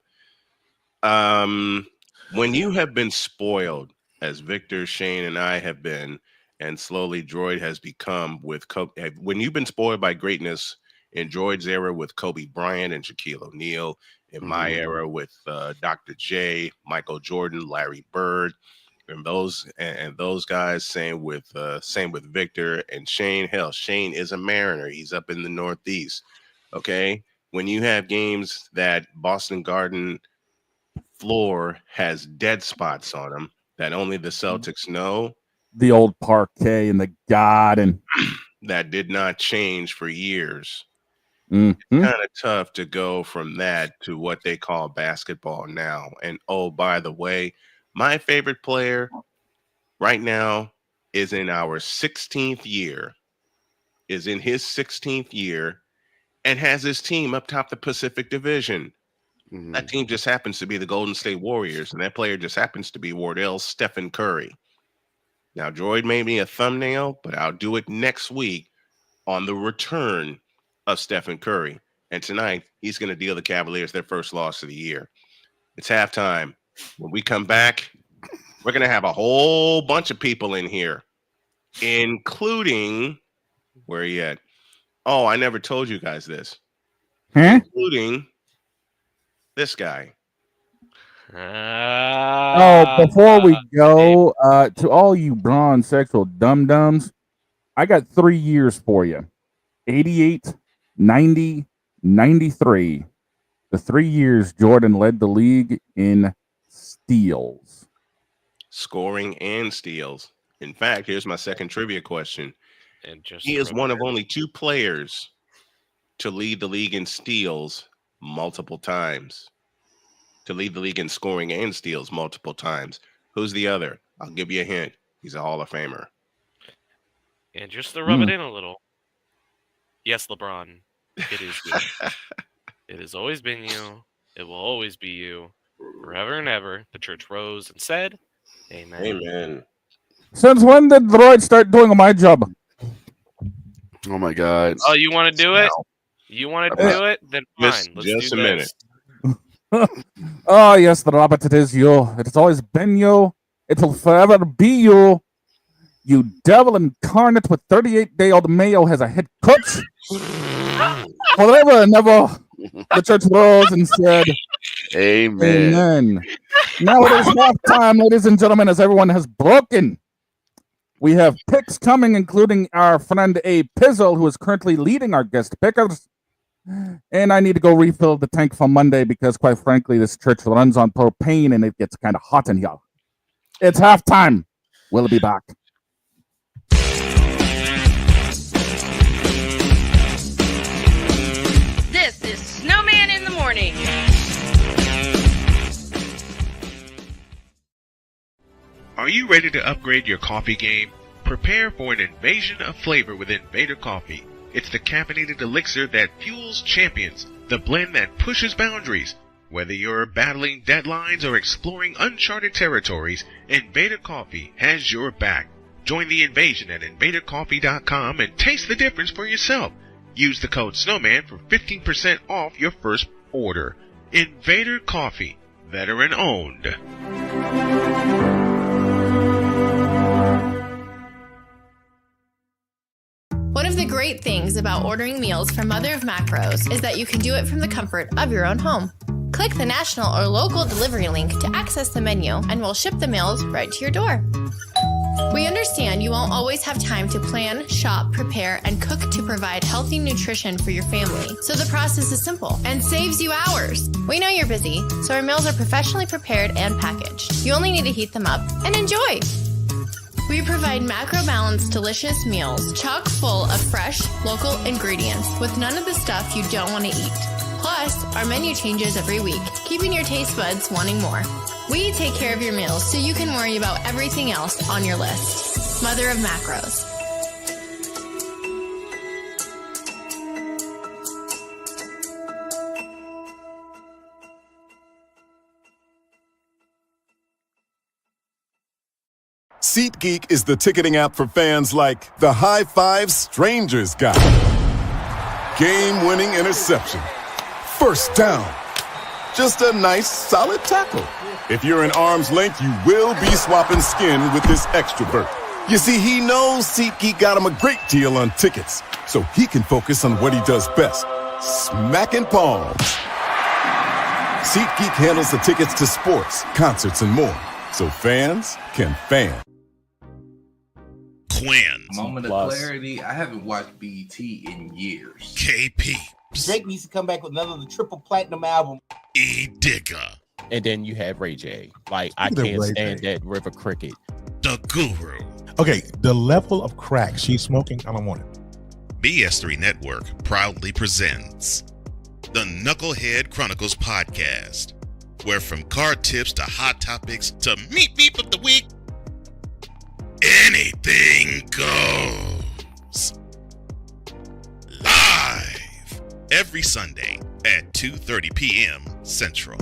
When you have been spoiled, as Victor, Shane, and I have been, and slowly Droid has become when you've been spoiled by greatness in Droid's era with Kobe Bryant and Shaquille O'Neal, in my era with Dr. J, Michael Jordan, Larry Bird, and those guys. Same with Victor and Shane. Hell, Shane is a Mariner. He's up in the Northeast. Okay, when you have games that Boston Garden floor has dead spots on them that only the Celtics know. The old parquet in the garden. That did not change for years. It's kind of tough to go from that to what they call basketball now. And oh, by the way, my favorite player right now is in our 16th year, is in his 16th year, and has his team up top the Pacific Division. That team just happens to be the Golden State Warriors, and that player just happens to be Wardell's Stephen Curry. Now, Droid made me a thumbnail, but I'll do it next week on the return of Stephen Curry. And tonight, he's going to deal the Cavaliers their first loss of the year. It's halftime. When we come back, we're going to have a whole bunch of people in here, including, where are you at? Oh, I never told you guys this. Including this guy. Before we go, to all you bronzexual dum-dums, I got 3 years for you. 88, 90, 93. The 3 years Jordan led the league in steals. Scoring and steals. In fact, here's my second trivia question. He is one of only 2 players to lead the league in steals multiple times. To lead the league in scoring and steals multiple times. Who's the other? I'll give you a hint. He's a Hall of Famer. And just to rub it in a little. Yes, LeBron. It is you. It has always been you. It will always be you. Forever and ever. The church rose and said, Amen. Amen. Since when did droids start doing my job? Oh my God. Oh, you want to do it? You want to do it? Then fine. Let's Just do a this. minute. Oh, yes, the rabbit, it is you. It has always been you. It will forever be you. You devil incarnate with 38-day-old mayo has a head coach. Forever and ever, the church rose and said, Amen. Amen. Now it is halftime, ladies and gentlemen, as everyone has broken. We have picks coming, including our friend A. Pizzle, who is currently leading our guest pickers. And I need to go refill the tank for Monday because, quite frankly, this church runs on propane and it gets kind of hot in here. It's halftime. We'll be back. This is Snowman in the morning. Are you ready to upgrade your coffee game? Prepare for an invasion of flavor with Invader Coffee. It's the caffeinated elixir that fuels champions, the blend that pushes boundaries. Whether you're battling deadlines or exploring uncharted territories, Invader Coffee has your back. Join the invasion at invadercoffee.com and taste the difference for yourself. Use the code Snowman for 15% off your first order. Invader Coffee, veteran owned. One of the great things about ordering meals from Mother of Macros is that you can do it from the comfort of your own home. Click the national or local delivery link to access the menu, and we'll ship the meals right to your door. We understand you won't always have time to plan, shop, prepare, and cook to provide healthy nutrition for your family, so the process is simple and saves you hours. We know you're busy, so our meals are professionally prepared and packaged. You only need to heat them up and enjoy. We provide macro-balanced, delicious meals chock full of fresh, local ingredients with none of the stuff you don't want to eat. Plus, our menu changes every week, keeping your taste buds wanting more. We take care of your meals so you can worry about everything else on your list. Mother of Macros. SeatGeek is the ticketing app for fans like the High Five Strangers guy. Game-winning interception. First down. Just a nice, solid tackle. If you're in arm's length, you will be swapping skin with this extrovert. You see, he knows SeatGeek got him a great deal on tickets, so he can focus on what he does best, smacking palms. SeatGeek handles the tickets to sports, concerts, and more, so fans can fan. Quinn. Moment of clarity. I haven't watched BT in years. KP. Drake needs to come back with another triple platinum album. E. Digger. And then you have Ray J. Like, I can't stand that River Cricket. The Guru. Okay, the level of crack she's smoking, I don't want it. BS3 Network proudly presents the Knucklehead Chronicles podcast, where from card tips to hot topics to meep of the week, anything goes. Live every Sunday at 2:30 p.m. Central.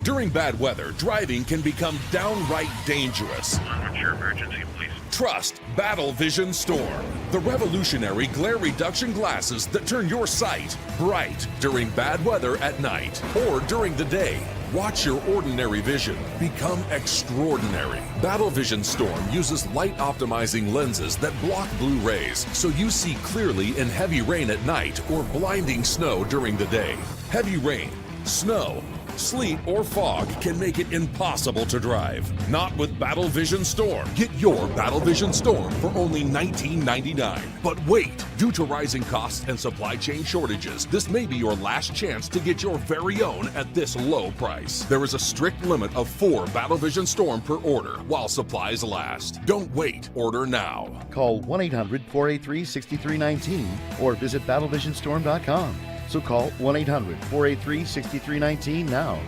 During bad weather, driving can become downright dangerous. What's your emergency, please? Trust Battle Vision Storm, the revolutionary glare reduction glasses that turn your sight bright during bad weather at night or during the day. Watch your ordinary vision become extraordinary. Battle Vision Storm uses light-optimizing lenses that block blue rays, so you see clearly in heavy rain at night or blinding snow during the day. Heavy rain, snow, sleet, or fog can make it impossible to drive. Not with Battle Vision Storm. Get your Battle Vision Storm for only $19.99. But wait, due to rising costs and supply chain shortages, this may be your last chance to get your very own at this low price. There is a strict limit of 4 Battle Vision Storm per order while supplies last. Don't wait, order now. Call 1-800-483-6319 or visit battlevisionstorm.com. So call 1-800-483-6319 now.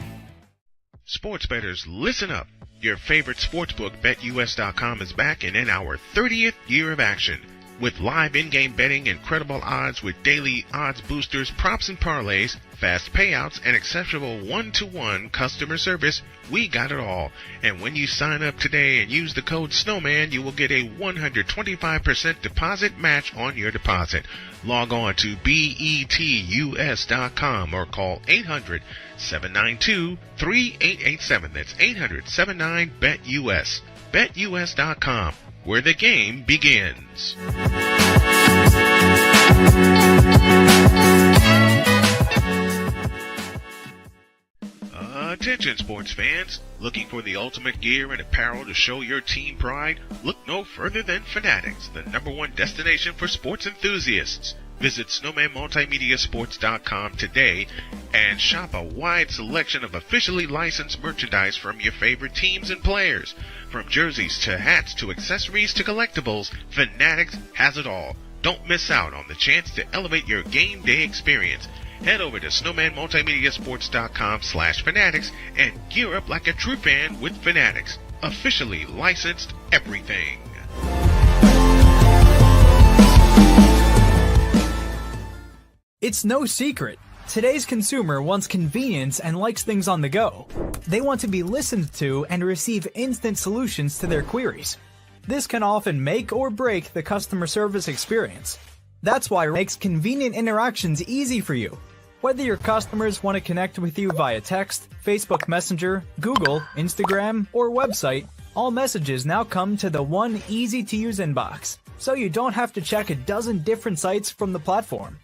Sports bettors, listen up. Your favorite sportsbook, BetUS.com, is back and in our 30th year of action. With live in-game betting, incredible odds with daily odds boosters, props and parlays, fast payouts, and exceptional one-to-one customer service, we got it all. And when you sign up today and use the code Snowman, you will get a 125% deposit match on your deposit. Log on to betus.com or call 800-792-3887. That's 800-79-BET-US. BetUS.com, where the game begins. Attention sports fans, looking for the ultimate gear and apparel to show your team pride? Look no further than Fanatics, the #1 destination for sports enthusiasts. Visit snowmanmultimediasports.com today and shop a wide selection of officially licensed merchandise from your favorite teams and players. From jerseys to hats to accessories to collectibles, Fanatics has it all. Don't miss out on the chance to elevate your game day experience. Head over to snowmanmultimediasports.com/fanatics and gear up like a true fan with Fanatics. Officially licensed everything. It's no secret. Today's consumer wants convenience and likes things on the go. They want to be listened to and receive instant solutions to their queries. This can often make or break the customer service experience. That's why it makes convenient interactions easy for you. Whether your customers want to connect with you via text, Facebook Messenger, Google, Instagram, or website, all messages now come to the one easy-to-use inbox, so you don't have to check a dozen different sites from the platform.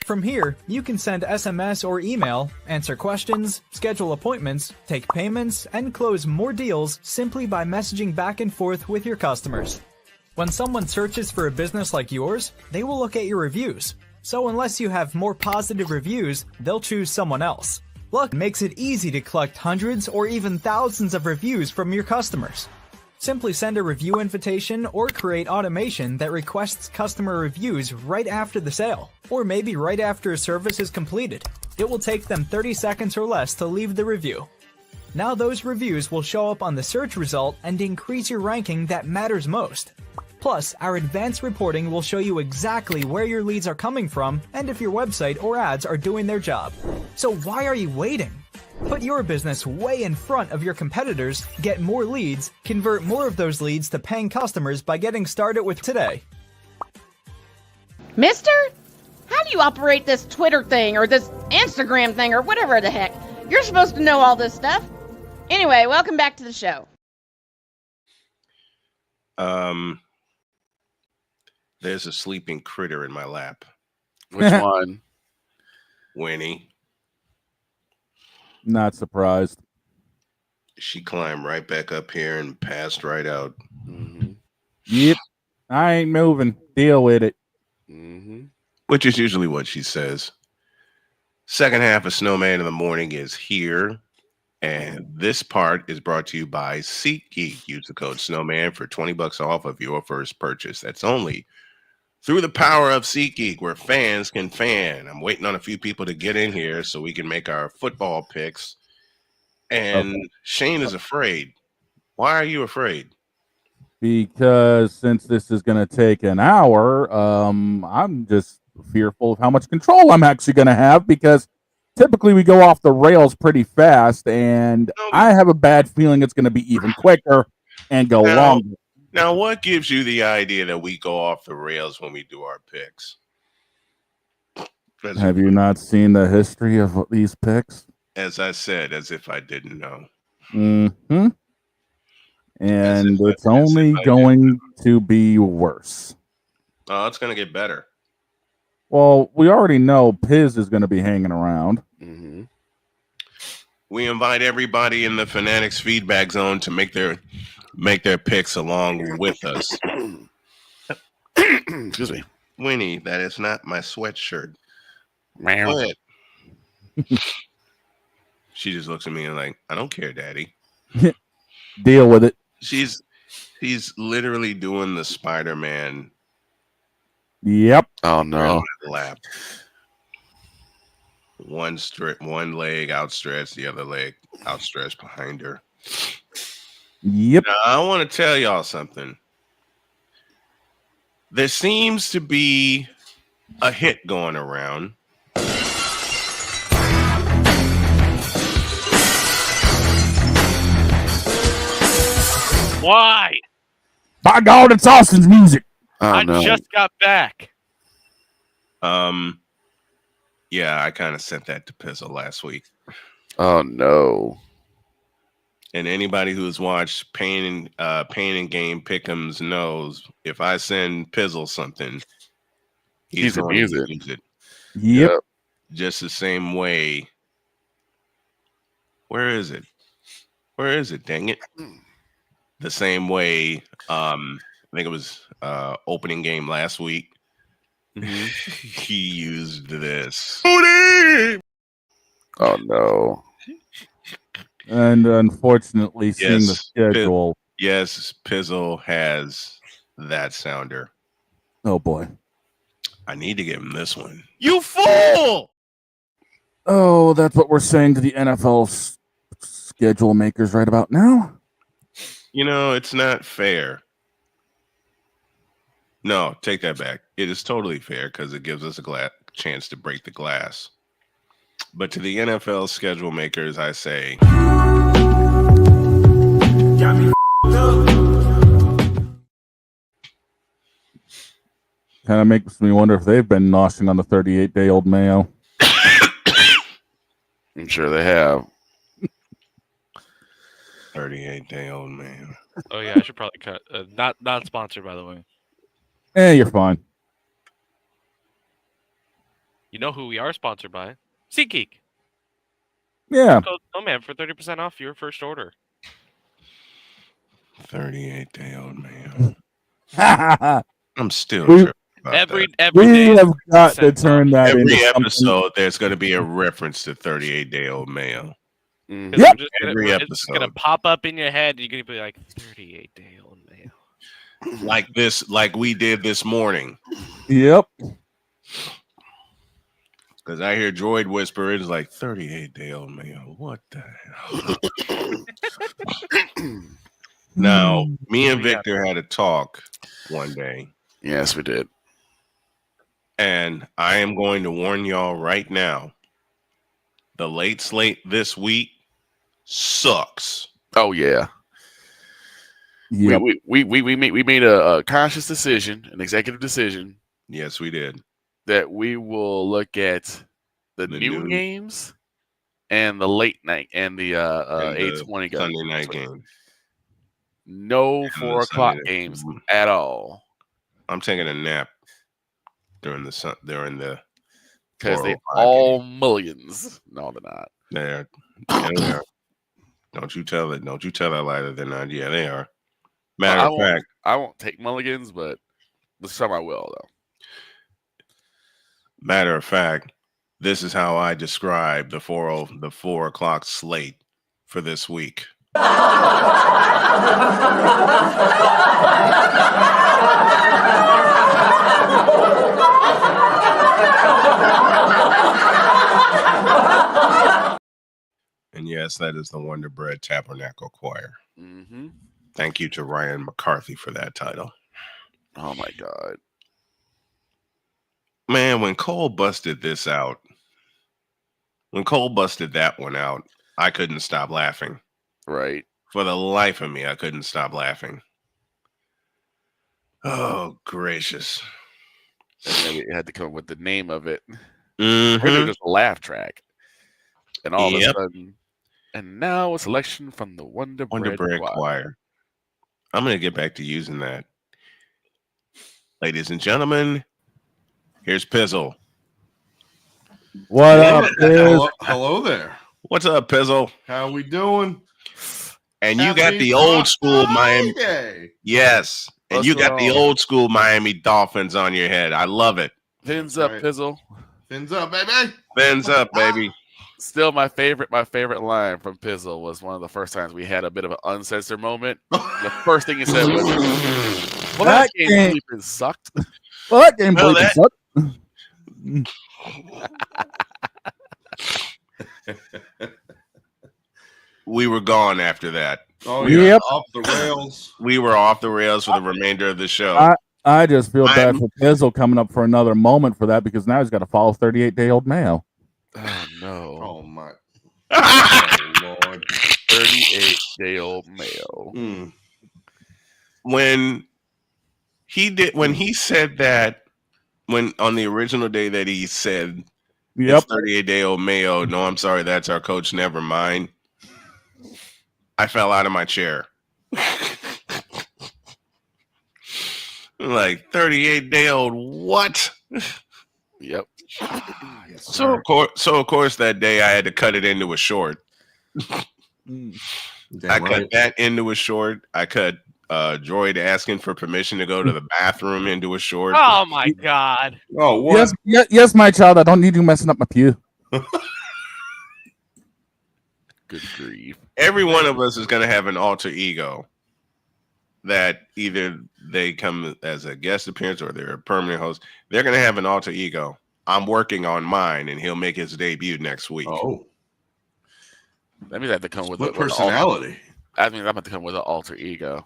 From here, you can send SMS or email, answer questions, schedule appointments, take payments, and close more deals simply by messaging back and forth with your customers. When someone searches for a business like yours, they will look at your reviews. So unless you have more positive reviews, they'll choose someone else. Luck makes it easy to collect hundreds or even thousands of reviews from your customers. Simply send a review invitation or create automation that requests customer reviews right after the sale, or maybe right after a service is completed. It will take them 30 seconds or less to leave the review. Now those reviews will show up on the search result and increase your ranking that matters most. Plus, our advanced reporting will show you exactly where your leads are coming from and if your website or ads are doing their job. So why are you waiting? Put your business way in front of your competitors, get more leads, convert more of those leads to paying customers by getting started with today. Mister? How do you operate this Twitter thing or this Instagram thing or whatever the heck? You're supposed to know all this stuff. Anyway, welcome back to the show. There's a sleeping critter in my lap. Which one? Winnie. Not surprised. She climbed right back up here and passed right out. Mm-hmm. Yep. I ain't moving. Deal with it. Mm-hmm. Which is usually what she says. Second half of Snowman in the Morning is here. And this part is brought to you by SeatGeek. Use the code Snowman for $20 off of your first purchase. That's only through the power of SeatGeek, where fans can fan. I'm waiting on a few people to get in here so we can make our football picks. And Shane is afraid. Why are you afraid? Because since this is going to take an hour, I'm just fearful of how much control I'm actually going to have, because typically we go off the rails pretty fast, and I have a bad feeling it's going to be even quicker and go longer. Now, what gives you the idea that we go off the rails when we do our picks? Have you not seen the history of these picks? As I said, as if I didn't know. Mm-hmm. And it's only going to be worse. Oh, it's going to get better. Well, we already know Piz is going to be hanging around. Mm-hmm. We invite everybody in the Fanatics feedback zone to make their picks along with us. Excuse me. Winnie, that is not my sweatshirt. Meow. Go ahead. She just looks at me and like, I don't care, Daddy. Deal with it. She's literally doing the Spider-Man. Yep. Oh no. Lap. One leg outstretched, the other leg outstretched behind her. Yep. Now, I want to tell y'all something. There seems to be a hit going around. Why? By God, it's Austin's music. I just got back. Yeah, I kind of sent that to Pizzle last week. Oh no. And anybody who's watched Pain and Game Pick'ems knows if I send Pizzle something, he's going to use it. Yep. Just the same way. Where is it? Where is it? Dang it. The same way, I think it was opening game last week. He used this. Oh no. And unfortunately, seeing the schedule. Yes, Pizzle has that sounder. Oh boy. I need to give him this one. You fool! Oh, that's what we're saying to the NFL schedule makers right about now. You know, it's not fair. No, take that back. It is totally fair because it gives us a chance to break the glass. But to the NFL schedule makers, I say, kind of makes me wonder if they've been noshing on the 38-day-old mayo. I'm sure they have. 38-day-old man. Oh yeah, I should probably cut. Not sponsored, by the way. You're fine. You know who we are sponsored by? SeatGeek. Yeah. Code Snowman for 30% off your first order. 38-day-old man. I'm still We- tripping about Every that. We day have got to turn that Every into episode, there's going to be a reference to 38-day-old male. Yep. Every It's gonna episode. pop up in your head. You're gonna be like 38-day-old male. Like this, like we did this morning. Yep. Because I hear Droid whisper, it's like 38-day-old male. What the hell? Now, me and Victor had a talk one day. Yes, we did. And I am going to warn y'all right now. The late slate this week sucks. Oh yeah. Yep. We made a conscious decision, an executive decision. Yes, we did. That we will look at the noon games and the late night and the 8:20 Sunday night game. No And 4 the o'clock Sunday night games game. at all. I'm taking a nap during the Because they 4:05 all mulligans. No, they're not. There. Yeah, they are. Don't you tell it. Don't you tell that lie that they're not. Yeah, they are. Matter of fact, I won't take mulligans, but this time I will, though. Matter of fact, this is how I describe the 4 o'clock slate for this week. And yes, that is the Wonder Bread Tabernacle Choir. Mm-hmm. Thank you to Ryan McCarthy for that title. Oh my God. Man, when Cole busted this out, when Cole busted that one out, I couldn't stop laughing. Right. For the life of me, I couldn't stop laughing. Oh, gracious. And then we had to come up with the name of it. Mm-hmm. Really just a laugh track. And all Yep. of a sudden, and now a selection from the Wonder Bread Choir. I'm going to get back to using that. Ladies and gentlemen, here's Pizzle. What up, Piz? Hello there. What's up, Pizzle? How we doing? And you got the old school Miami. Yes. And What's you got going the on? old school Miami Dolphins on your head. I love it. Fins up, Pizzle. Fins up, baby. Fins up, baby. Still, my favorite line from Pizzle was one of the first times we had a bit of an uncensored moment. The first thing he said was, "Well, that game bleeping sucked." Well, that game Well, bleeping sucked. We were gone after that. Oh yeah, Yep. off the rails. We were off the rails for the remainder of the show. I just feel bad I'm- for Pizzle coming up for another moment for that because now he's got to follow 38-day-old Mayo. Oh no. Oh my. Oh Lord. 38-day-old Mayo. When he said that, when on the original day that he said, Yep. it's 38-day-old Mayo. No, I'm sorry, that's our coach. Never mind. I fell out of my chair. Like 38-day-old what? Yep. So of course that day I had to cut it into a short. I cut that into a short. I cut Droid asking for permission to go to the bathroom into a short. Oh my god. Oh what? Yes, my child. I don't need you messing up my pew. Good grief. Every one of us is going to have an alter ego that either they come as a guest appearance or they're a permanent host. They're going to have an alter ego. I'm working on mine, and he'll make his debut next week. Oh, That means I have to come with what personality? That means I'm going to come with an alter ego.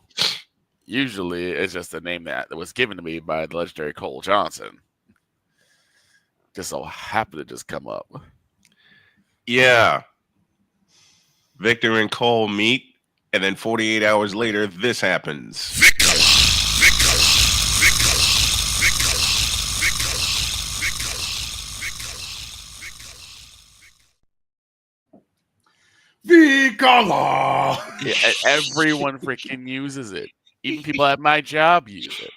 Usually, it's just a name that was given to me by the legendary Cole Johnson. Just so happened to just come up. Yeah. Victor and Cole meet, and then 48 hours later, this happens. Vicala. Yeah, everyone freaking uses it. Even people at my job use it.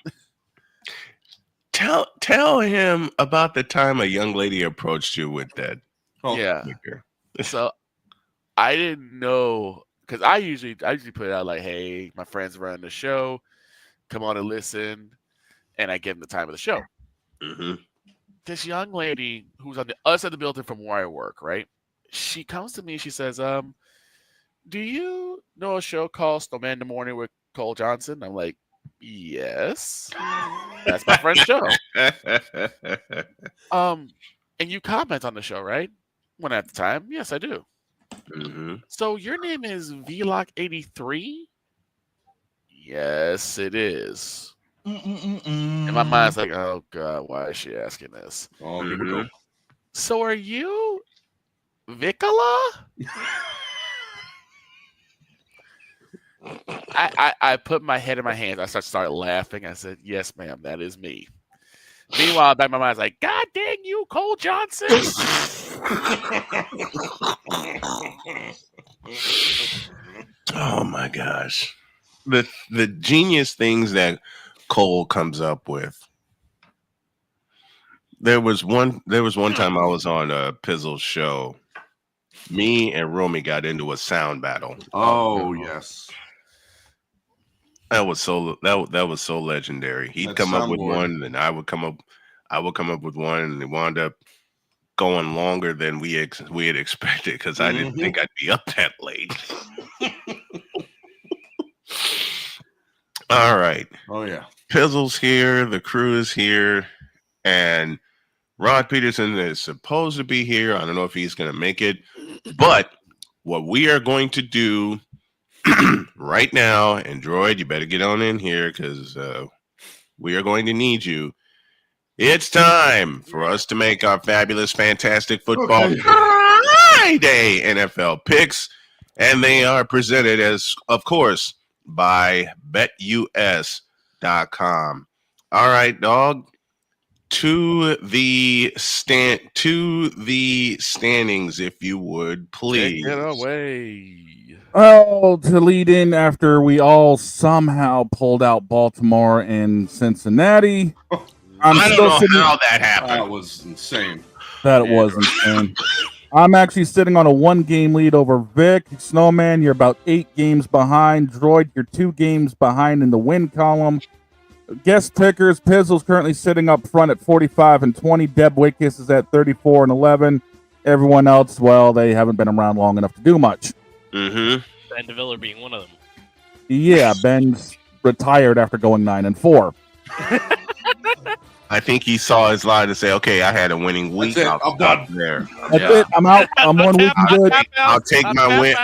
Tell him about the time a young lady approached you with that. Yeah. Victor. So I didn't know because I usually put it out like, hey, my friends run the show, come on and listen, and I give them the time of the show. Mm-hmm. This young lady who's on the other side of the building from where I work, right? She comes to me. She says, "Do you know a show called Snowman in the Morning with Cole Johnson?" I'm like, "Yes, that's my friend's show." And you comment on the show, right? When at the time, yes, I do. Mm-hmm. So your name is Vlock83? Yes, it is. And my mind's like, oh god, why is she asking this? Oh, here we go. So are you Vicala? I put my head in my hands. I started laughing. I said, yes, ma'am, that is me. Meanwhile, back in my mind's like, God dang you, Cole Johnson. Oh my gosh. The genius things that Cole comes up with. There was one time I was on a Pizzle show. Me and Romy got into a sound battle. Oh yes. That was so legendary. He'd come up with one, and I would come up with one, and it wound up going longer than we had expected because I didn't think I'd be up that late. All right. Oh yeah. Pizzle's here, the crew is here, and Rod Peterson is supposed to be here. I don't know if he's going to make it, but what we are going to do right now, and Droid, you better get on in here because we are going to need you. It's time for us to make our fabulous, fantastic football Friday NFL picks, and they are presented as, of course, by BetUS.com. All right, dog. To the standings, if you would, please. Take it away. Oh, to lead in after we all somehow pulled out Baltimore and Cincinnati. I don't know how that happened. That was insane. That was insane. I'm actually sitting on a 1-game lead over Vic. Snowman, you're about 8 games behind. Droid, you're 2 games behind in the win column. Guest pickers, Pizzle's currently sitting up front at 45-20. Deb Wickus is at 34-11. Everyone else, well, they haven't been around long enough to do much. Mm-hmm. Ben DeViller being one of them. Yeah, Ben's retired after going 9-4. I think he saw his line to say, "Okay, I had a winning week. That's it. I'll I'm stop done there. That's it. I'm out. I'm 1 week and good. I'll take my win.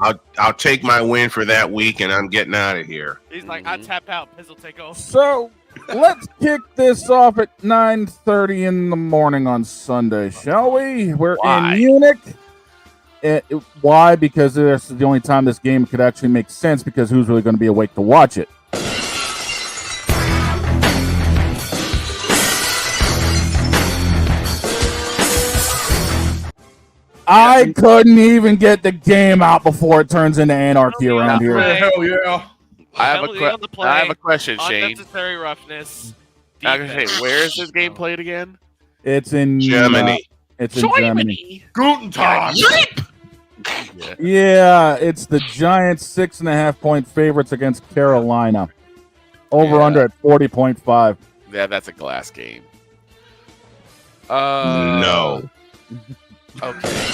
I'll take my win for that week, and I'm getting out of here. He's like, I tap out. Pizzle take over. So let's kick this off at 9:30 in the morning on Sunday, shall we? We're in Munich. Why? Because this is the only time this game could actually make sense, because who's really going to be awake to watch it? I couldn't even get the game out before it turns into anarchy around here. Hell yeah. I have a question, Shane. Unnecessary roughness. I was gonna say, where is this game played again? It's in Germany. It's in Germany. Guten Tag. Yeah, it's the Giants 6.5-point favorites against Carolina. Over under at 40.5. Yeah, that's a glass game. No. Okay.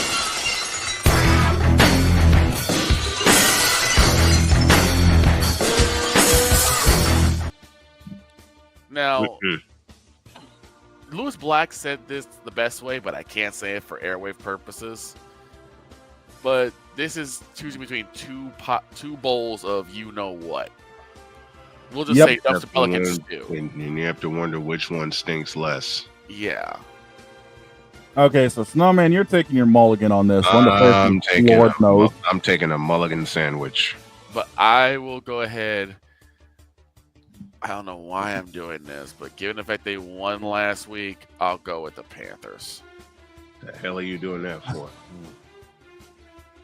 Now, Lewis Black said this the best way, but I can't say it for airwave purposes. But this is choosing between two bowls of you know what. We'll just say Ducks and Pelicans stew. And you have to wonder which one stinks less. Yeah. Okay, so Snowman, you're taking your mulligan on this one. I'm taking a mulligan sandwich. But I will go ahead. I don't know why I'm doing this, but given the fact they won last week, I'll go with the Panthers. The hell are you doing that for?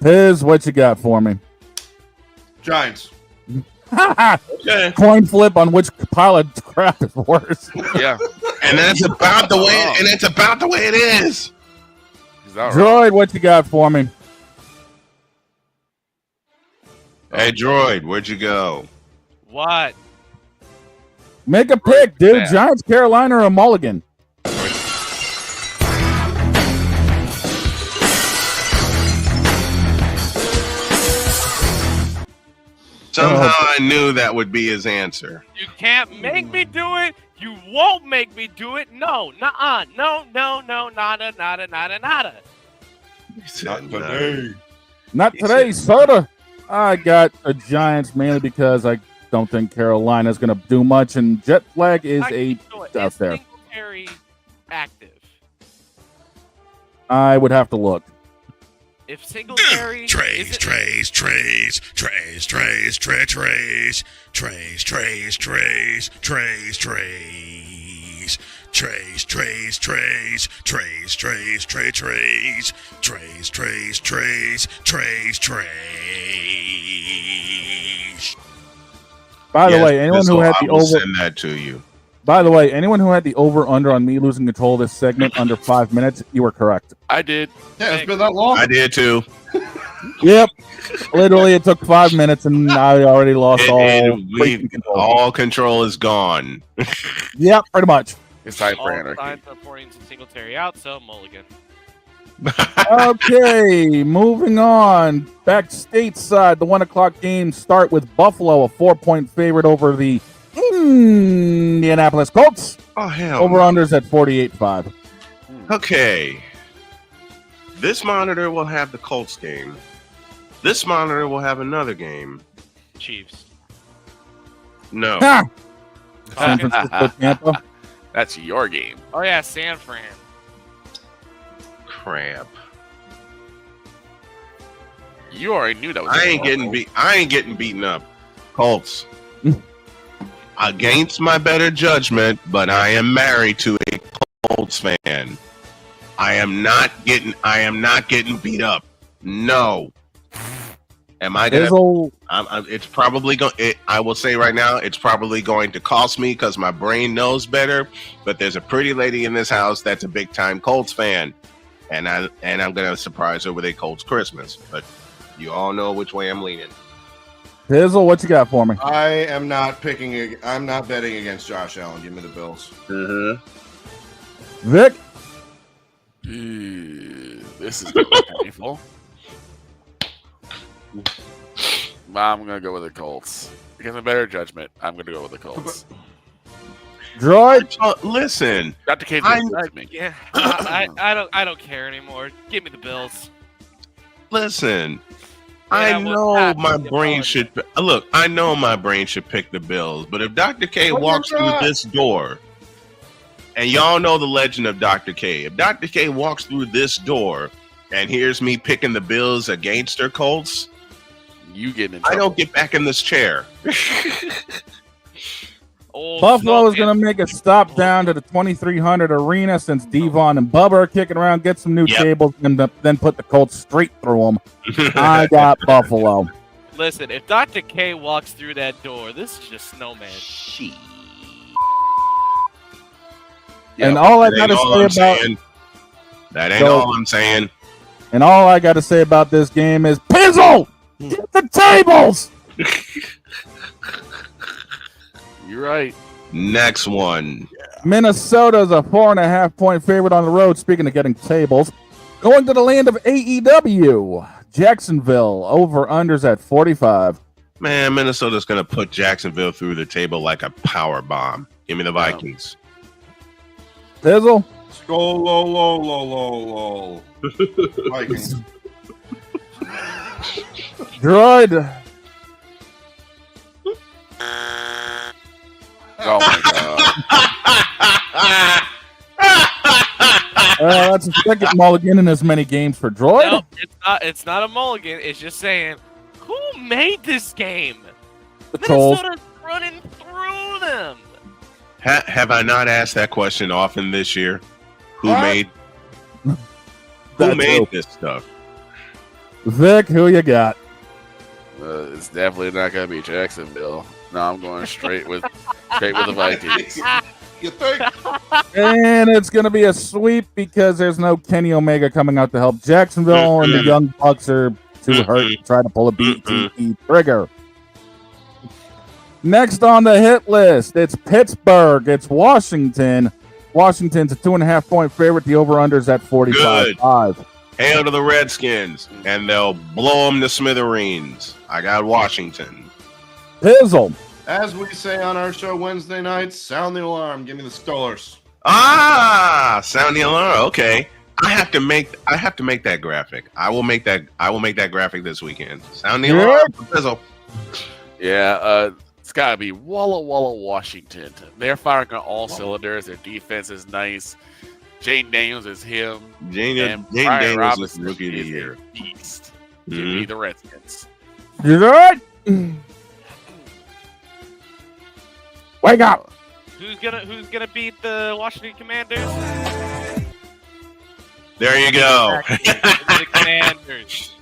Piz, what you got for me? Giants. Okay. Coin flip on which pile of crap is worse. Yeah. And that's about the way. And it's about the way it is. Droid, what you got for me? Hey, Droid, where'd you go? What? Make a pick, dude. Giants, Carolina, or a mulligan? Somehow I knew that would be his answer. You can't make me do it. You won't make me do it. No, nuh-uh. No, nada. Not today. Not today, soda. I got the Giants mainly because I don't think Carolina's going to do much, and jet flag is out there. Singletary active. I would have to look. If Singletary Trays. By the way, anyone who had the over send that to you. By the way, anyone who had the over under on me losing control of this segment under 5 minutes, you were correct. I did. Yeah, it's been that long. I did too. Yep. Literally, it took 5 minutes, and I already lost all control is gone. Yep, pretty much. It's time for all anarchy. signs are pointing to Singletary out, so mulligan. Okay, moving on. Back stateside, the 1 o'clock games start with Buffalo, a 4-point favorite over the Indianapolis Colts. Oh, hell. Over-unders at 48.5. Okay. This monitor will have the Colts game. This monitor will have another game. Chiefs. No. San Francisco, Tampa. That's your game. Oh yeah, San Fran. Crap. You already knew that was I ain't getting beaten up. Colts. Against my better judgment, but I am married to a Colts fan. I am not getting beat up. No. Am I gonna? It's probably going. I will say right now, it's probably going to cost me because my brain knows better. But there's a pretty lady in this house that's a big time Colts fan, and I'm gonna surprise her with a Colts Christmas. But you all know which way I'm leaning. Pizzle, what you got for me? I am not picking. I'm not betting against Josh Allen. Give me the Bills. Vic. This is painful. I'm gonna go with the Colts. Because of better judgment, I'm gonna go with the Colts. Droid, listen. Dr. K, Yeah, I don't care anymore. Give me the Bills. Listen. I know my brain should look. I know my brain should pick the Bills, but if Dr. K walks through this door, and y'all know the legend of Dr. K, if Dr. K walks through this door and hears me picking the Bills against their Colts, you getting in trouble. I don't get back in this chair. Buffalo is going to make a stop down to the 2300 arena since Devon and Bubba are kicking around, get some new tables, and then put the Colts straight through them. I got Buffalo. Listen, if Dr. K walks through that door, this is just Snowman. And all I got to say about that ain't all I'm saying. And all I got to say about this game is Pizzle, get the tables. You're right. Next one. Minnesota's a 4.5-point favorite on the road. Speaking of getting tables, going to the land of AEW, Jacksonville over/unders at 45. Man, Minnesota's going to put Jacksonville through the table like a power bomb. Give me the Vikings. Pizzle. Skol-lo-lo-lo-lo-lo. Vikings. Droid. Oh my god. That's a second mulligan in as many games for Droid. No, it's not a mulligan. It's just saying, who made this game? Minnesota's running through them. Have I not asked that question often this year? Who made this stuff? Vic, who you got? It's definitely not going to be Jacksonville. No, I'm going straight with the Vikings. You think? And it's going to be a sweep because there's no Kenny Omega coming out to help Jacksonville, and the Young Bucks are too hurt to try to pull a BTE trigger. Next on the hit list, it's Pittsburgh. It's Washington. Washington's a 2.5-point favorite. The over-under's at 45.5. Hail to the Redskins, and they'll blow them to smithereens. I got Washington. Pizzle. As we say on our show Wednesday nights, sound the alarm. Give me the Steelers. Sound the alarm. Okay, I have to make that graphic. I will make that graphic this weekend. Sound the alarm. Pizzle. Yeah, it's got to be Walla Walla, Washington. They're firing on all cylinders. Their defense is nice. Jane Daniels is him. Jane Daniels is rookie of the year. Beast. Give me the Redskins. You good? Wake up! Who's gonna beat the Washington Commanders? There you go. The Commanders.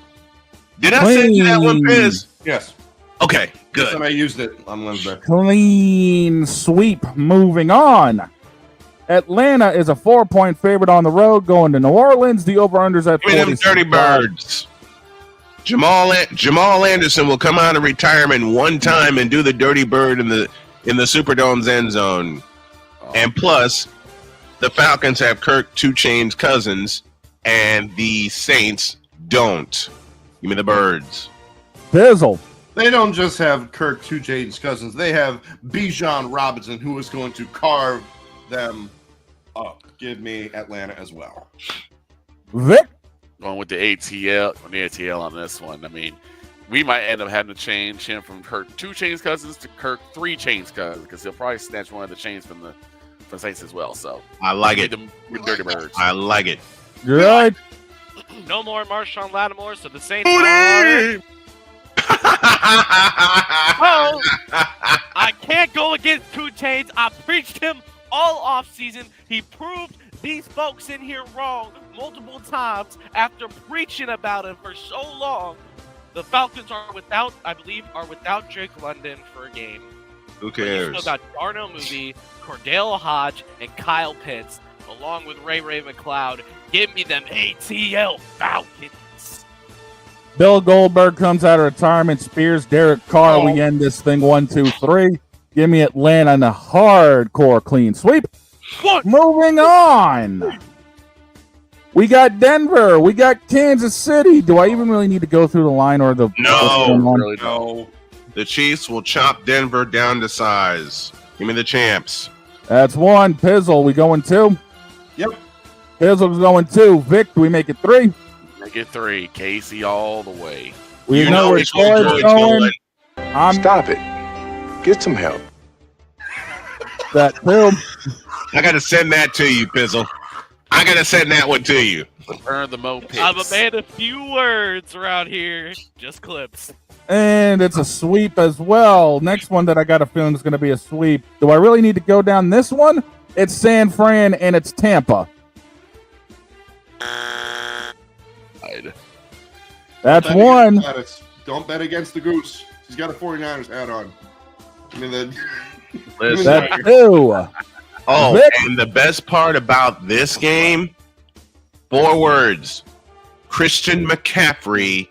Did I send you that one, Piz? Yes. Okay, good. I used it on Wednesday. Clean sweep. Moving on. Atlanta is a 4-point favorite on the road going to New Orleans. The over-under's at 40. Give me them Dirty Birds. Jamal Anderson will come out of retirement one time and do the Dirty Bird in the Superdome's end zone. And plus, the Falcons have Kirk 2 Chainz Cousins, and the Saints don't. Give me the Birds. Bizzle. They don't just have Kirk 2 Chainz Cousins. They have Bijan Robinson, who is going to carve them up. Give me Atlanta as well. Vic? Going with the ATL on this one. I mean, we might end up having to change him from Kirk 2 Chainz Cousins to Kirk 3 Chainz Cousins because he'll probably snatch one of the chains from the Saints as well. So I like it. With Dirty Birds. I like it. You're right. No more Marshawn Lattimore, so the Saints are... Well, I can't go against 2 Chainz. I preached him all off season. He proved these folks in here wrong multiple times after preaching about him for so long. The Falcons are without Drake London for a game. Who cares? You still got Darnell Mooney, Cordell Hodge, and Kyle Pitts, along with Ray McLeod. Give me them ATL Falcons. Bill Goldberg comes out of retirement, spears Derek Carr. We end this thing 1-2-3. Give me Atlanta in a hardcore clean sweep. What? Moving on. We got Denver. We got Kansas City. Do I even really need to go through the line or the... No. The Chiefs will chop Denver down to size. Give me the champs. That's 1. Pizzle, we going 2? Yep. Pizzle's going 2. Vic, do we make it 3? Make it 3. Casey all the way. We You know know where which way Troy's Troy's going. going. Stop it. Get some help. That too. I gotta send that to you, Pizzle. I gotta send that one to you. Earn the Mo picks. I'm a man of few words around here. Just clips. And it's a sweep as well. Next one that I got a feeling is going to be a sweep. Do I really need to go down this one? It's San Fran and it's Tampa. That's Don't bet one. against Gladys. Don't bet against the goose. She's got a 49ers hat on. I mean, Listen. That's two. Oh, Vic? and the best part about this game, 4 words. Christian McCaffrey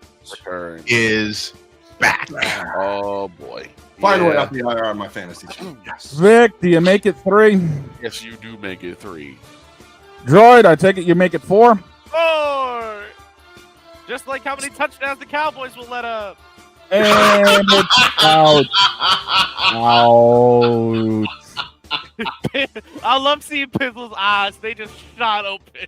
is back. Oh boy. Find a way off the IR on my fantasy team. Yes. Vic, do you make it 3? Yes, you do make it 3. Droid, I take it you make it 4? 4. Just like how many touchdowns the Cowboys will let up. And it's out. Ouch. I love seeing Pizzle's eyes. They just shot open.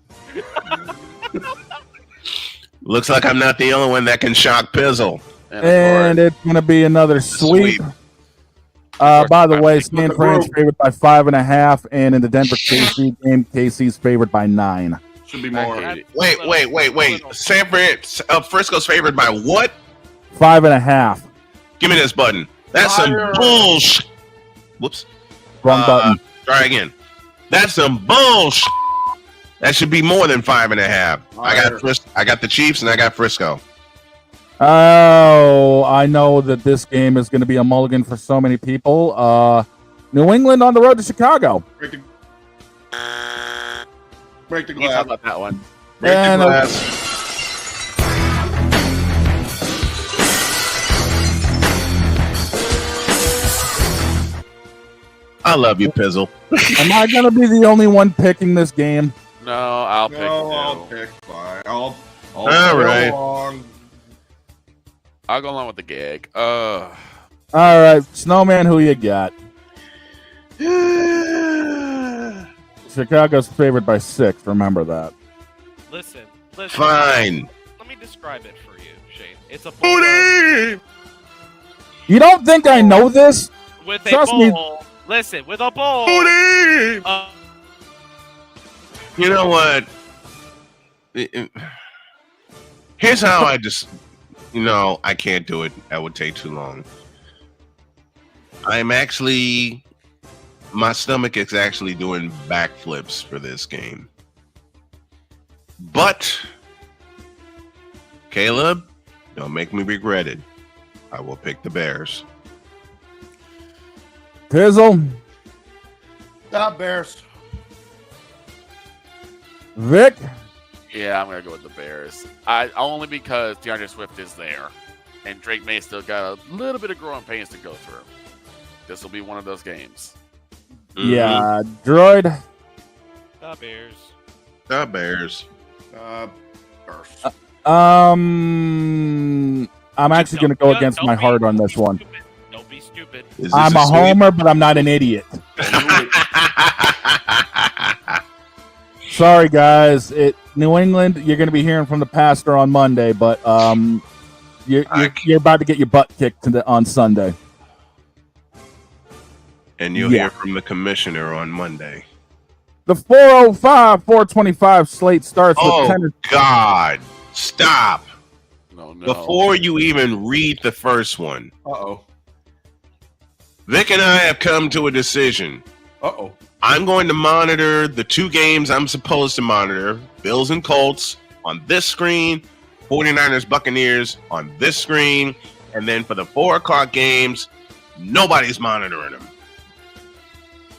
Looks like I'm not the only one that can shock Pizzle. And it's going to be another sweep. By the way, San Fran's favored by 5.5, and in the Denver KC game, KC's favored by 9. Should be more. Wait. San Fran, Frisco's favored by what? 5.5. Give me this button. That's some bullshit. Whoops. Wrong button. Try again. That's some bullshit. That should be more than 5.5. I got the Chiefs and I got Frisco. Oh, I know that this game is going to be a mulligan for so many people. New England on the road to Chicago. Break the You glass. talk about that one. Break the And, glass. I love you, Pizzle. Am I going to be the only one picking this game? No, I'll pick I'll pick. Fine. I'll All right. along. I'll go along with the gag. All right, Snowman, who you got? Chicago's favored by 6. Remember that. Listen. Fine. Let me describe it for you, Shane. It's a bowl You don't think I know this? with Trust a me. bowl. Listen, with a bowl. You know what? Here's how I just, I can't do it. That would take too long. My stomach is actually doing backflips for this game. But, Caleb, don't make me regret it. I will pick the Bears. Pizzle, Stop, Bears. Vic, Yeah, I'm gonna go with the Bears. Only because DeAndre Swift is there, and Drake May still got a little bit of growing pains to go through. This will be one of those games. yeah, Droid. The Bears. The Bears. Bears. I'm actually going to go against my heart on this one. Don't be stupid. I'm a homer, but I'm not an idiot. Sorry, guys. New England, you're going to be hearing from the pastor on Monday, but you're about to get your butt kicked on Sunday. And you'll hear from the commissioner on Monday. The 4:25 slate starts with Oh, Tennessee. God. Stop. No. Before you even read the first one, Uh-oh. Vic and I have come to a decision. Uh-oh. I'm going to monitor the 2 games I'm supposed to monitor, Bills and Colts, on this screen, 49ers Buccaneers on this screen, and then for the 4 o'clock games, nobody's monitoring them.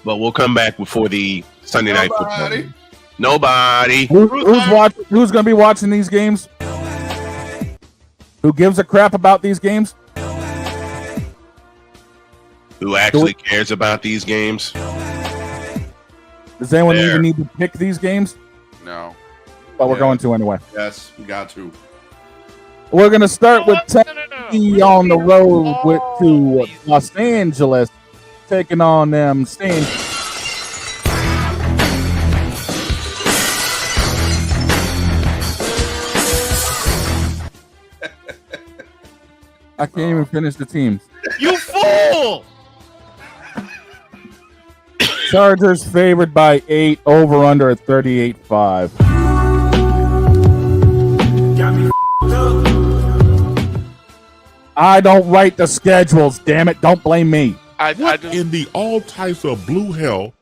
But we'll come back before the Sunday night football game. Nobody. Who's going to be watching these games? Who gives a crap about these games? Who actually cares about these games? Does anyone even need to pick these games? No. But we're going to anyway. Yes, we got to. We're going to start with Tennessee on the road to Los Angeles, taking on them Saints. I can't even finish the teams. You fool! Chargers favored by 8, over under at 38.5. I don't write the schedules, damn it. Don't blame me. I just, in the all types of blue hell?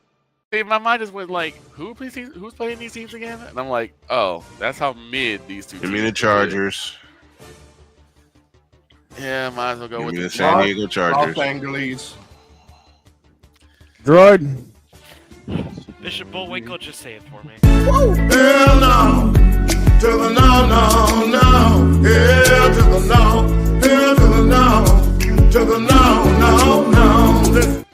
see, my mind just went like, who's playing these teams again? And I'm like, oh, that's how mid these two Give teams me the are. Chargers. Yeah, might as well go Give with me the the San Diego Chargers. Los Angeles. Droid. Bishop Bullwinkle, just say it for me. Hell no, to the no, no, no. Hell to the no, hell to the no, to the no, no, no.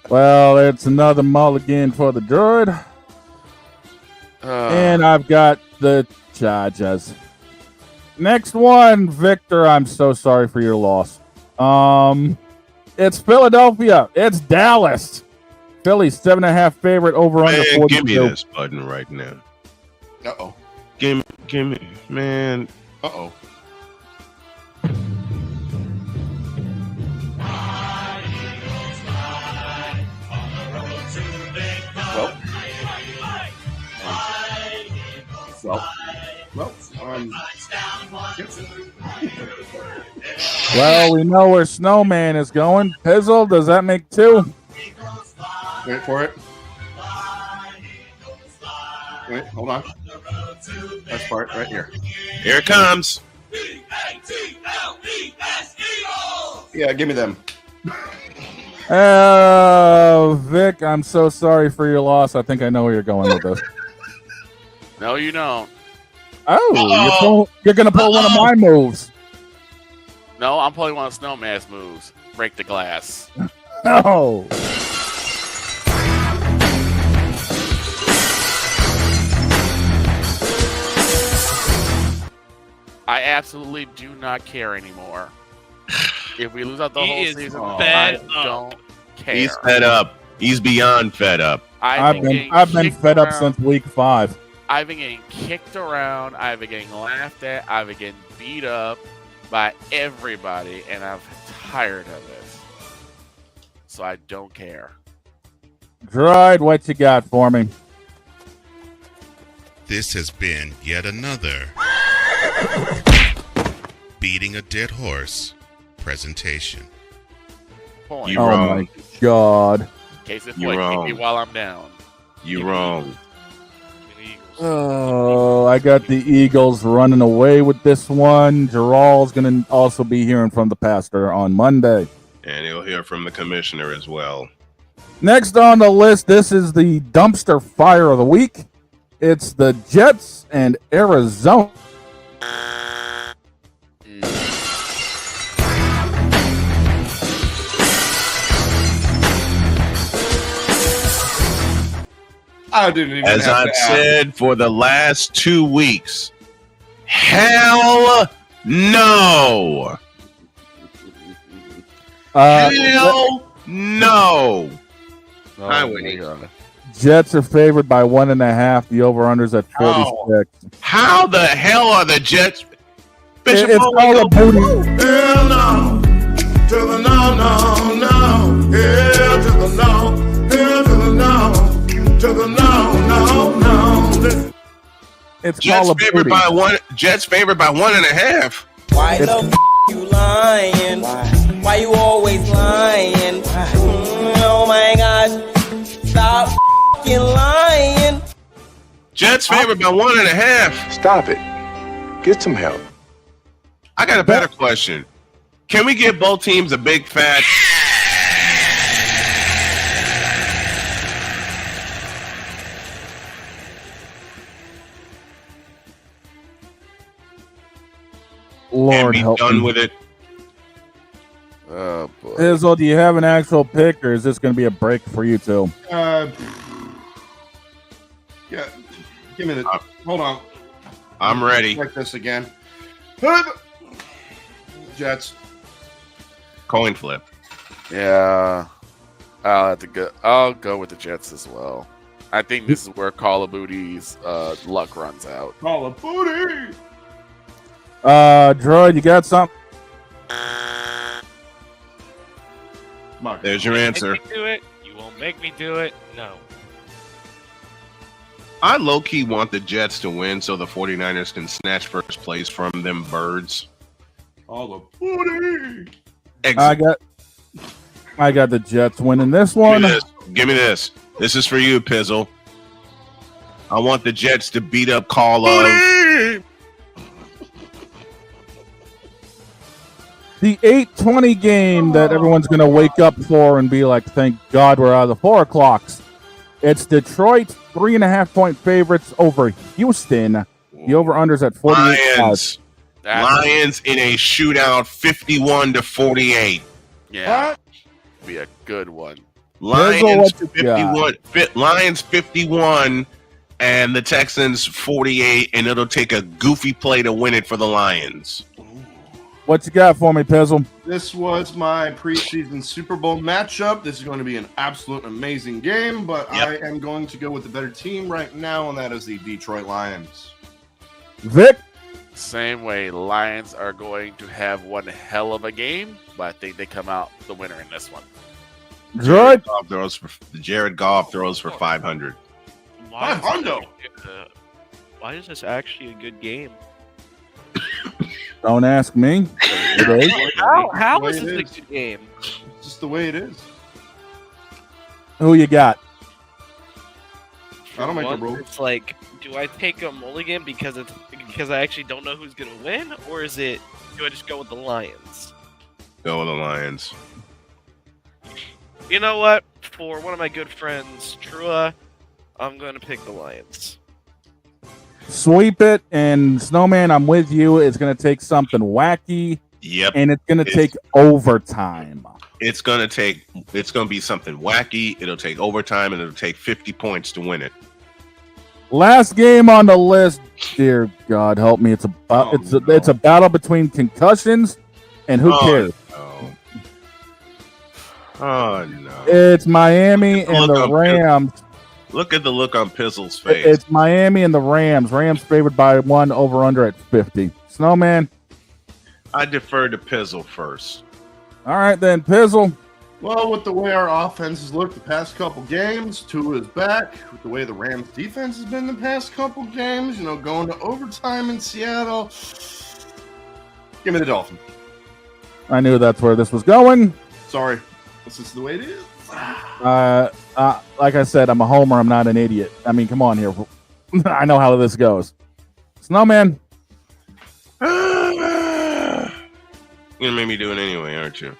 Well, it's another mulligan for the Droid. And I've got the Chargers. Next one, Victor. I'm so sorry for your loss. It's Philadelphia. It's Dallas. Philly 7.5 favorite, over under 42. Give me this button right now. Uh-oh. Give me, man. Uh-oh. Well, we know where Snowman is going. Pizzle, does that make 2? Wait for it. Wait, hold on. That's part right here. Here it comes. Yeah, give me them. Vic, I'm so sorry for your loss. I think I know where you're going with this. No, you don't. Oh, you're going to pull one of my moves. No, I'm pulling one of Snowman's moves. Break the glass. No. I absolutely do not care anymore. If we lose out the He whole is season, fed I don't care. He's fed up. He's beyond fed up. I've been fed up since week 5. I've been getting kicked around. I've been getting laughed at. I've been getting beat up by everybody, and I'm tired of it. So I don't care. Droid, what you got for me? This has been yet another beating a dead horse presentation. Point. You wrong. My God. Case in You point, kick wrong. me while I'm down. You wrong. Oh, I got the Eagles running away with this one. Gerald's going to also be hearing from the pastor on Monday. And he'll hear from the commissioner as well. Next on the list, this is the dumpster fire of the week. It's the Jets and Arizona. I didn't even As have I've to ask. said for the last 2 weeks, hell no. Hell no. Hi, Whitney. Jets are favored by 1.5. The over-under's at 46. How the hell are the Jets? Bishop It's all a booty. Hell no, to the no, no, no. Hell to the no, hell to the no, to the no, no, no. It's Jets all a favored booty. by one. Jets favored by 1.5. Why the you lying? Why you always lying? Oh my gosh, stop lying. Jets favored by 1.5. Stop it. Get some help. I got a better question. Can we give both teams a big fat? Lord and be help done me. with it? Oh boy. Izzo, do you have an actual pick, or is this going to be a break for you two? Yeah, give me the. Hold on. I'm ready. Like this again. Jets. Coin flip. Yeah. I'll go with the Jets as well. I think this is where Call of Booty's luck runs out. Call of Booty. Droid, you got something? on. There's your answer. Make me do it. You won't make me do it. No. I low-key want the Jets to win so the 49ers can snatch first place from them birds. All the booty. I got the Jets winning this one. Give me this. This is for you, Pizzle. I want the Jets to beat up Call of. The 8:20 game that everyone's going to wake up for and be like, thank God we're out of the 4 o'clocks. It's Detroit 3.5-point favorites over Houston. The over-under's at 48. Lions in a shootout, 51-48. Yeah. Be a good one. Lions 51. Lions 51 and the Texans 48, and it'll take a goofy play to win it for the Lions. What you got for me, Pizzle? This was my preseason Super Bowl matchup. This is going to be an absolute amazing game, but I am going to go with the better team right now, and that is the Detroit Lions. Vic? Same way. Lions are going to have one hell of a game, but I think they come out the winner in this one. Good. Jared Goff throws for 500. Why is this actually a good game? Don't ask me. It is. How is this a good game? It's just the way it is. Who you got? I don't make the rules. It's like, do I take a mulligan because I actually don't know who's gonna win, or is it do I just go with the Lions? Go with the Lions. You know what? For one of my good friends, Trua, I'm gonna pick the Lions. Sweep it, and Snowman, I'm with you. It's going to take something wacky. Yep. And it's going to take overtime. It's going to be something wacky. It'll take overtime, and it'll take 50 points to win it. Last game on the list. Dear God, help me. It's a battle between concussions and who cares? Oh, no. It's Miami and the Rams. Look at the look on Pizzle's face. It's Miami and the Rams. Rams favored by 1, over under at 50. Snowman? I defer to Pizzle first. All right, then, Pizzle. Well, with the way our offenses look the past couple games, Tua is back. With the way the Rams defense has been the past couple games, going to overtime in Seattle. Give me the Dolphins. I knew that's where this was going. Sorry. This is the way it is. Like I said, I'm a homer. I'm not an idiot. I mean, come on here. I know how this goes. Snowman. You're gonna make me do it anyway, aren't you?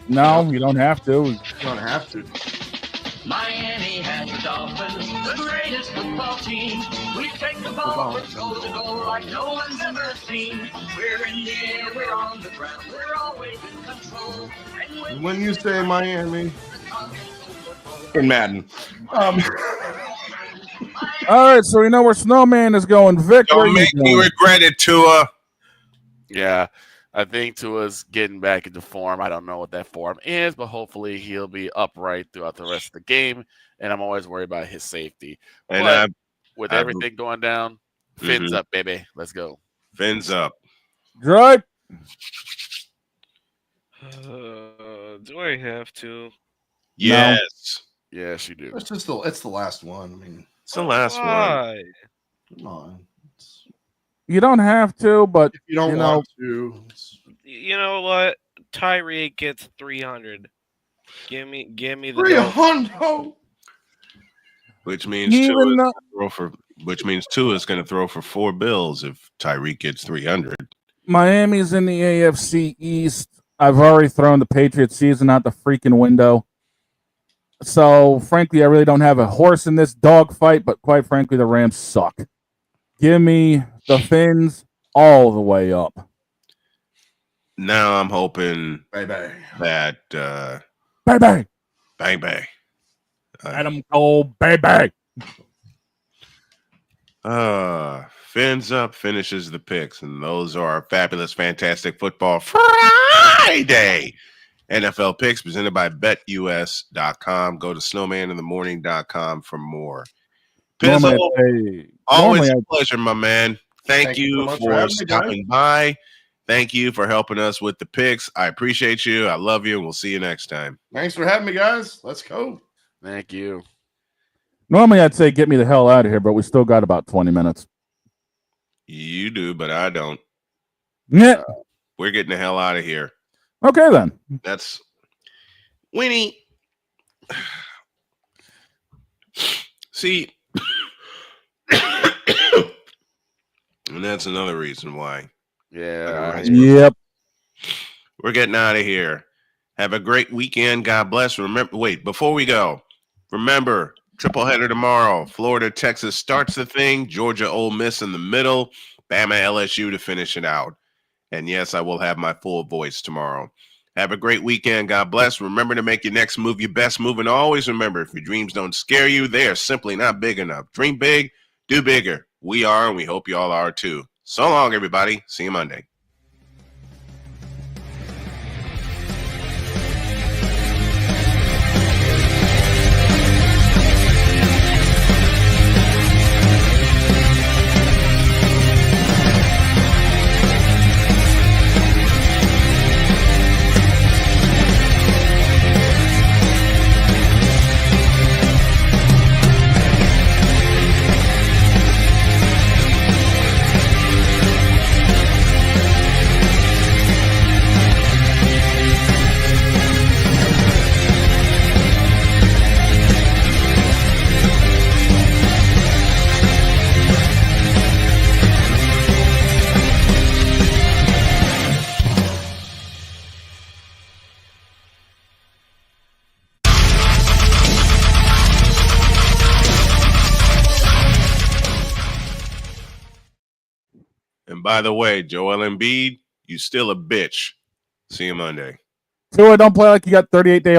No, you don't have to. You don't have to. Miami has the Dolphins, the greatest football team. We take the ball, let's go to goal like no one's ever seen. We're in the air, we're on the ground, we're always in control. And when you say Miami, in Madden. All right, so we know where Snowman is going. Vic, don't make me regret it, Tua. Yeah, I think Tua's getting back into form. I don't know what that form is, but hopefully he'll be upright throughout the rest of the game. And I'm always worried about his safety. And with everything going down, fins up, baby. Let's go. Fins up. Right. Do I have to? Yes. No. Yes, you do. It's the last one. I mean, it's the last one. Come on. You don't have to, but if you don't want to. You know what? Tyreek gets 300. Give me the 300. Which means Tua is going to throw for 4 bills if Tyreek gets 300. Miami's in the AFC East. I've already thrown the Patriots season out the freaking window. So, frankly, I really don't have a horse in this dogfight, but quite frankly, the Rams suck. Give me the Fins all the way up. Now I'm hoping that bang. Adam Cole, bang. Fins up finishes the picks, and those are our fabulous, fantastic football Friday NFL picks presented by BetUS.com. Go to snowmaninthemorning.com for more. Pizzle, always a pleasure, my man. Thank you for stopping by. thank you for helping us with the picks. I appreciate you. I love you. And we'll see you next time. Thanks for having me, guys. Let's go. Thank you. Normally, I'd say get me the hell out of here, but we still got about 20 minutes. You do, but I don't. Yeah. We're getting the hell out of here. Okay, then. That's Winnie. See, and that's another reason why. Yeah. Yep. We're getting out of here. Have a great weekend. God bless. Remember, wait, before we go, remember, triple header tomorrow. Florida, Texas starts the thing. Georgia, Ole Miss in the middle. Bama, LSU to finish it out. And yes, I will have my full voice tomorrow. Have a great weekend. God bless. Remember to make your next move your best move. And always remember, if your dreams don't scare you, they are simply not big enough. Dream big, do bigger. We are, and we hope you all are too. So long, everybody. See you Monday. And by the way, Joel Embiid, you still a bitch. See you Monday. So don't play like you got 38 days.